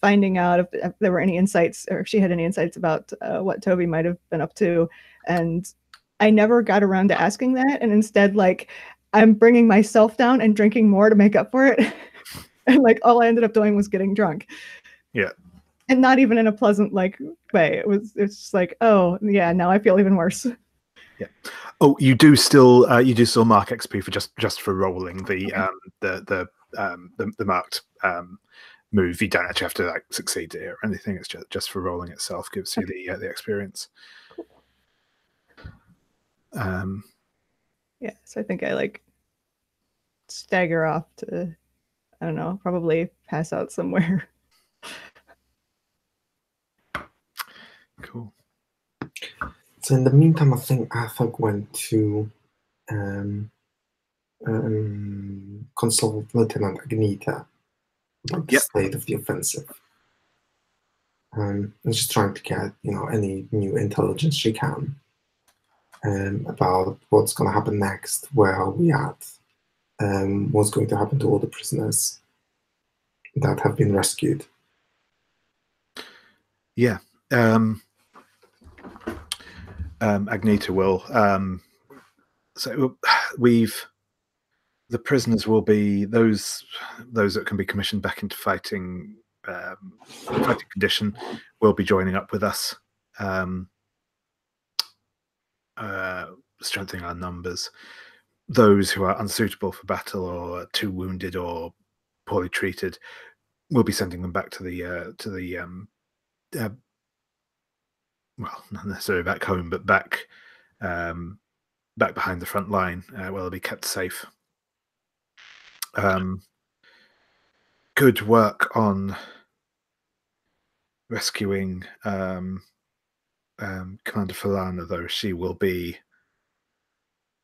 finding out if there were any insights or if she had any insights about what Toby might have been up to. And I never got around to asking that, and instead like I'm bringing myself down and drinking more to make up for it. And like all I ended up doing was getting drunk. Yeah. And not even in a pleasant like way. It's just like, oh yeah, now I feel even worse. Yeah. Oh, you do still mark XP for just for rolling the the marked move. You don't actually have to like succeed it or anything. It's just for rolling itself gives you the experience. Cool. Yeah, so I think I like stagger off to, I don't know, probably pass out somewhere. Cool. So in the meantime, I think Athoc went to consult Lieutenant Agnita about the state of the offensive. And she's trying to get, any new intelligence she can about what's going to happen next, where are we at, what's going to happen to all the prisoners that have been rescued. Yeah. Agnita will. So the prisoners will be those that can be commissioned back into fighting condition will be joining up with us, strengthening our numbers. Those who are unsuitable for battle or too wounded or poorly treated, we'll be sending them back to the well, not necessarily back home, but back behind the front line where they'll be kept safe. Good work on rescuing Commander Falana, though. She will be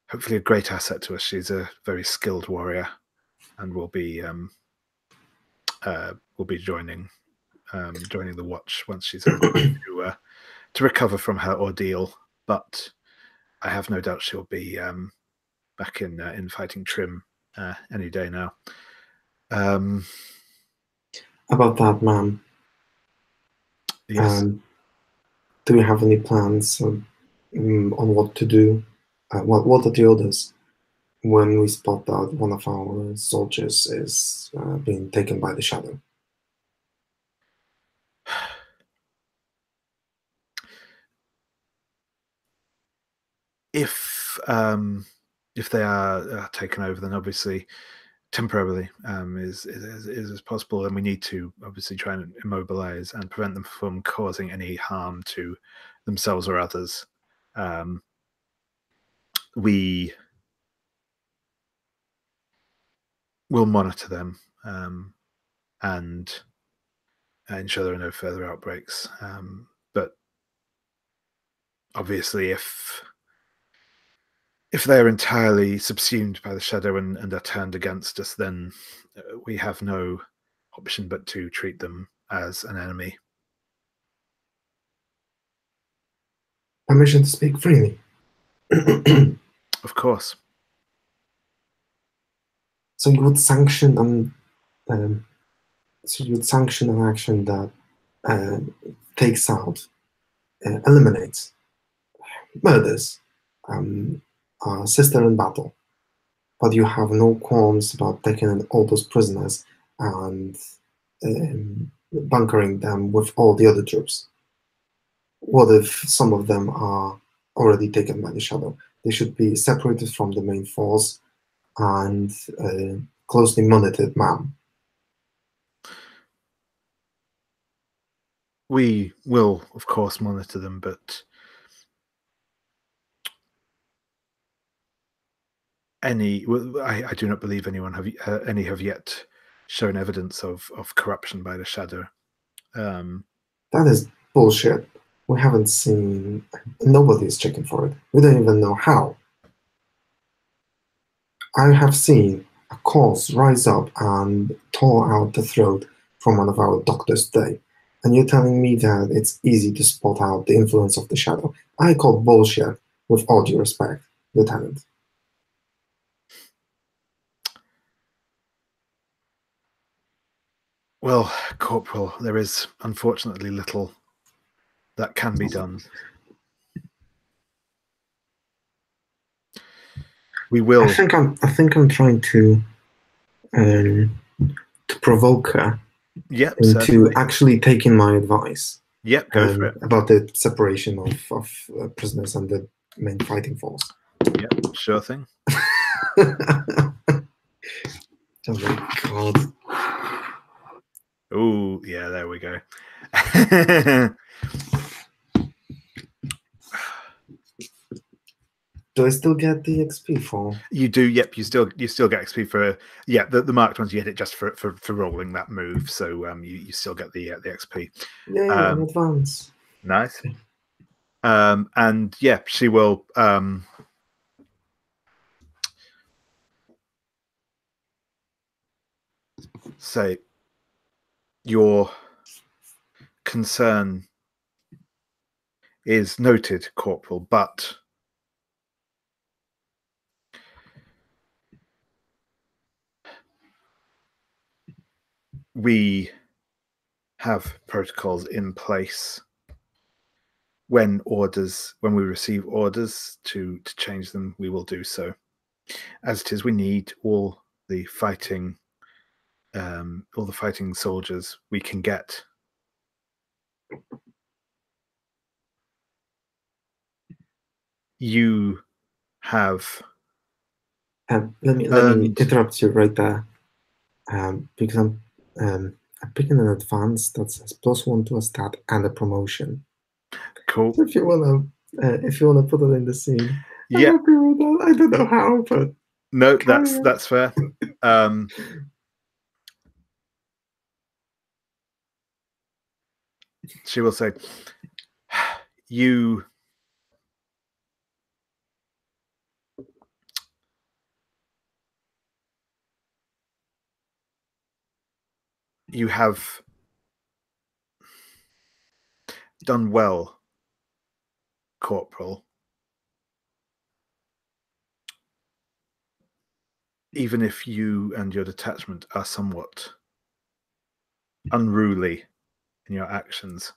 hopefully a great asset to us. She's a very skilled warrior, and will be joining the watch once she's able to recover from her ordeal. But I have no doubt she'll be back in fighting trim any day now. About that, ma'am. Yes. Do we have any plans on what to do? What are the orders when we spot that one of our soldiers is being taken by the shadow? If they are taken over, then obviously temporarily is as possible, and we need to obviously try and immobilize and prevent them from causing any harm to themselves or others. We will monitor them and ensure there are no further outbreaks. But obviously, if they're entirely subsumed by the shadow and are turned against us, then we have no option but to treat them as an enemy. Permission to speak freely. Of course. So you would sanction an action that takes out, eliminates murders, sister in battle, but you have no qualms about taking in all those prisoners and bunkering them with all the other troops. What if some of them are already taken by the shadow? They should be separated from the main force and closely monitored, ma'am. We will, of course, monitor them, but I do not believe any have yet shown evidence of corruption by the shadow. That is bullshit. We haven't seen. Nobody is checking for it. We don't even know how. I have seen a corpse rise up and tore out the throat from one of our doctors today. And you're telling me that it's easy to spot out the influence of the shadow. I call bullshit, with all due respect, Lieutenant. Well, Corporal, there is unfortunately little that can be done. We will. I think I'm trying to provoke her into certainly actually taking my advice. Yep, go for it. About the separation of prisoners and the main fighting force. Yep, sure thing. Oh my god. Oh, yeah, there we go. Do I still get the XP for? You do, yep. You still get XP for the marked ones. You get it just for rolling that move, so you still get the XP. Yay, in advance. Nice. And yeah, she will say your concern is noted, Corporal, but we have protocols in place when we receive orders to change them, we will do so. As it is, we need all the fighting soldiers we can get. You have let me interrupt you right there, because I'm picking an advance that says +1 to a stat and a promotion. Cool. So if you wanna put it in the scene, yeah, I'm happy with that. I don't know how, but no, that's fair. She will say, you have done well, Corporal, even if you and your detachment are somewhat unruly in your actions.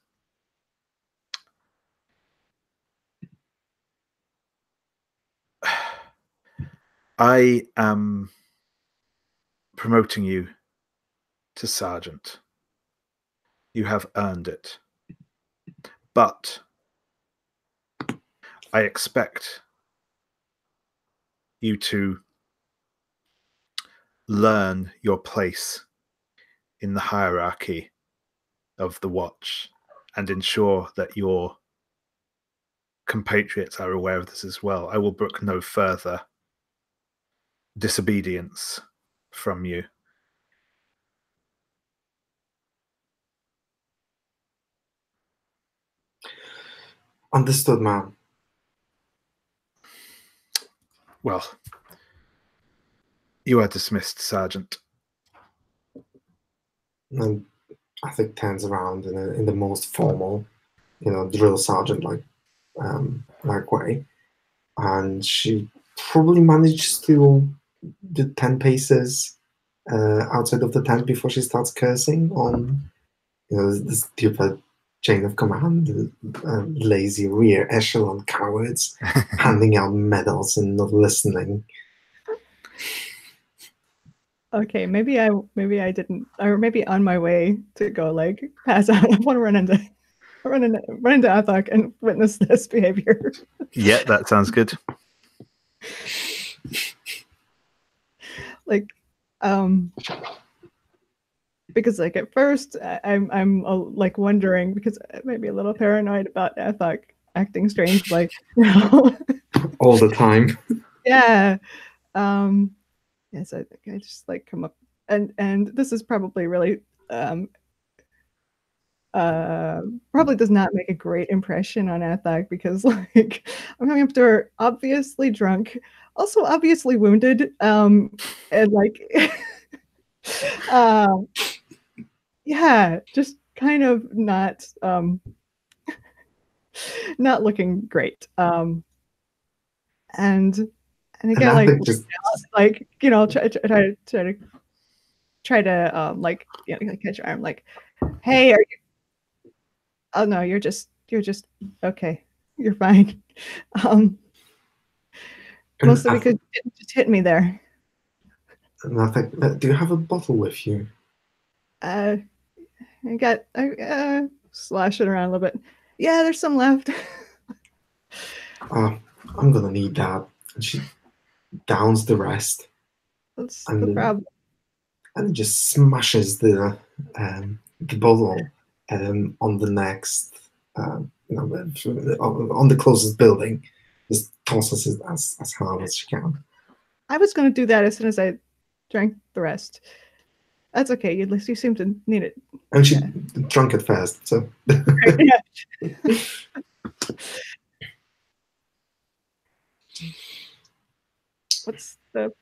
I am promoting you to sergeant. You have earned it. But I expect you to learn your place in the hierarchy of the Watch and ensure that your compatriots are aware of this as well. I will brook no further disobedience from you. Understood, ma'am. Well, you are dismissed, Sergeant. And I think turns around in the most formal, drill sergeant like way, and she probably managed to do 10 paces outside of the tent before she starts cursing on the stupid chain of command, lazy rear echelon cowards handing out medals and not listening. Okay, maybe I didn't, or maybe on my way to go like pass out. I want to run into Athoc and witness this behavior. Yeah, that sounds good. Like, because like at first I'm like wondering, because I might be a little paranoid about Athoc acting strange, like all the time. Yeah. Yes, I think I just like come up and this is probably really probably does not make a great impression on Athoc, because like I'm coming up to her obviously drunk, also obviously wounded, and like yeah, just kind of not not looking great. And again, like just like try to like catch your arm, like, hey, are you? Oh no, you're just okay. You're fine. Mostly because you didn't just hit me there. Nothing. Do you have a bottle with you? I slash it around a little bit. Yeah, there's some left. I'm gonna need that. And she downs the rest. That's and the problem. and just smashes the bottle on the next, on the closest building. Just tosses it as hard as she can. I was going to do that as soon as I drank the rest. That's okay. You seem to need it. And she drank it fast, so. Yeah. What's the?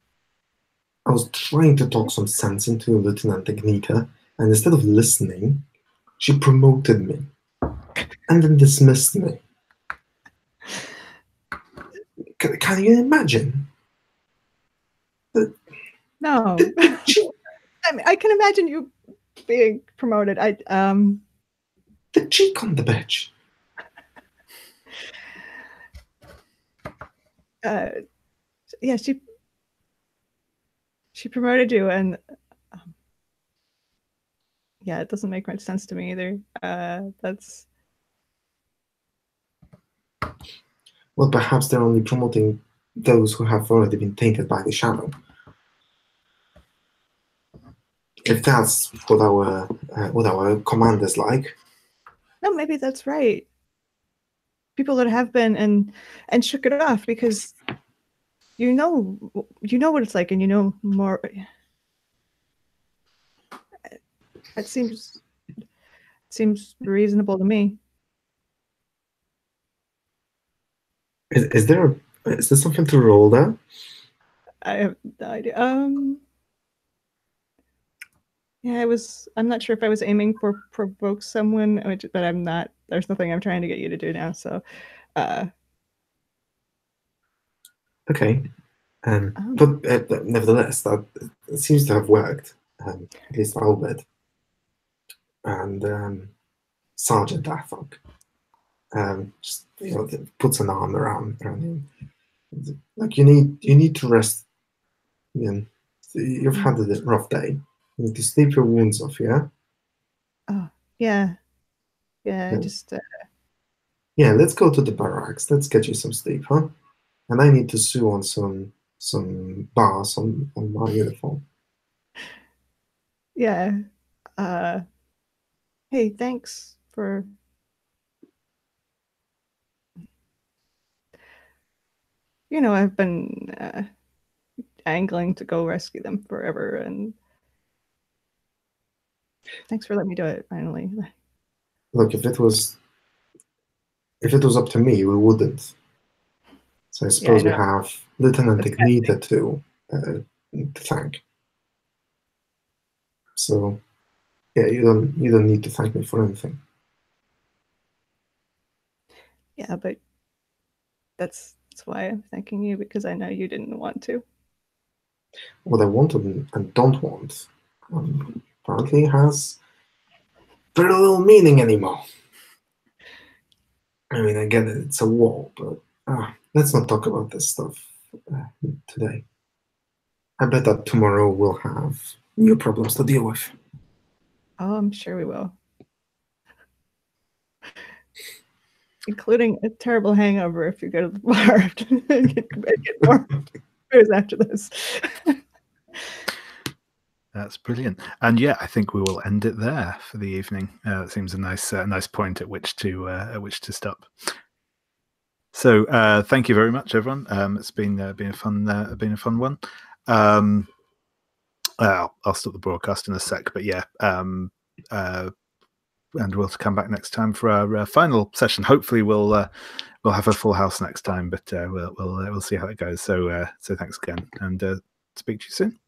I was trying to talk some sense into Lieutenant Agnita, and instead of listening, she promoted me and then dismissed me. Can you imagine? No. I mean, I can imagine you being promoted. The cheek on the bitch. Yeah, she promoted you, and yeah, it doesn't make much sense to me either. That's. Well, perhaps they're only promoting those who have already been tainted by the shadow. If that's what our command is like. No, maybe that's right. People that have been and shook it off, because you know what it's like, and you know more. It seems reasonable to me. Is there something to roll there? I have no idea. Yeah, I'm not sure if I was aiming for provoke someone, but I'm not. There's nothing I'm trying to get you to do now. So, okay. But nevertheless, that seems to have worked, at least a little bit. And Sergeant Athoc just puts an arm around him. Like, you need to rest. You've had a rough day. You need to sleep your wounds off, yeah? Oh, yeah. Just. Yeah, let's go to the barracks. Let's get you some sleep, huh? And I need to sew on some bars on my uniform. Yeah. Hey, thanks for. I've been angling to go rescue them forever, and thanks for letting me do it finally. Look, if it was up to me, we wouldn't. So I suppose we have Lieutenant Agnita to thank. So yeah, you don't need to thank me for anything. Yeah, but that's why I'm thanking you, because I know you didn't want to. What I want and don't want apparently has very little meaning anymore. I mean, I get it, it's a war, but let's not talk about this stuff today. I bet that tomorrow we'll have new problems to deal with. Oh, I'm sure we will. Including a terrible hangover if you go to the bar and get more booze after this. That's brilliant. And yeah, I think we will end it there for the evening. It seems a nice point at which to stop. So thank you very much, everyone. It's been a fun one. I'll stop the broadcast in a sec, but yeah, and we'll come back next time for our final session. Hopefully, we'll have a full house next time, but we'll see how it goes. So thanks again, and speak to you soon.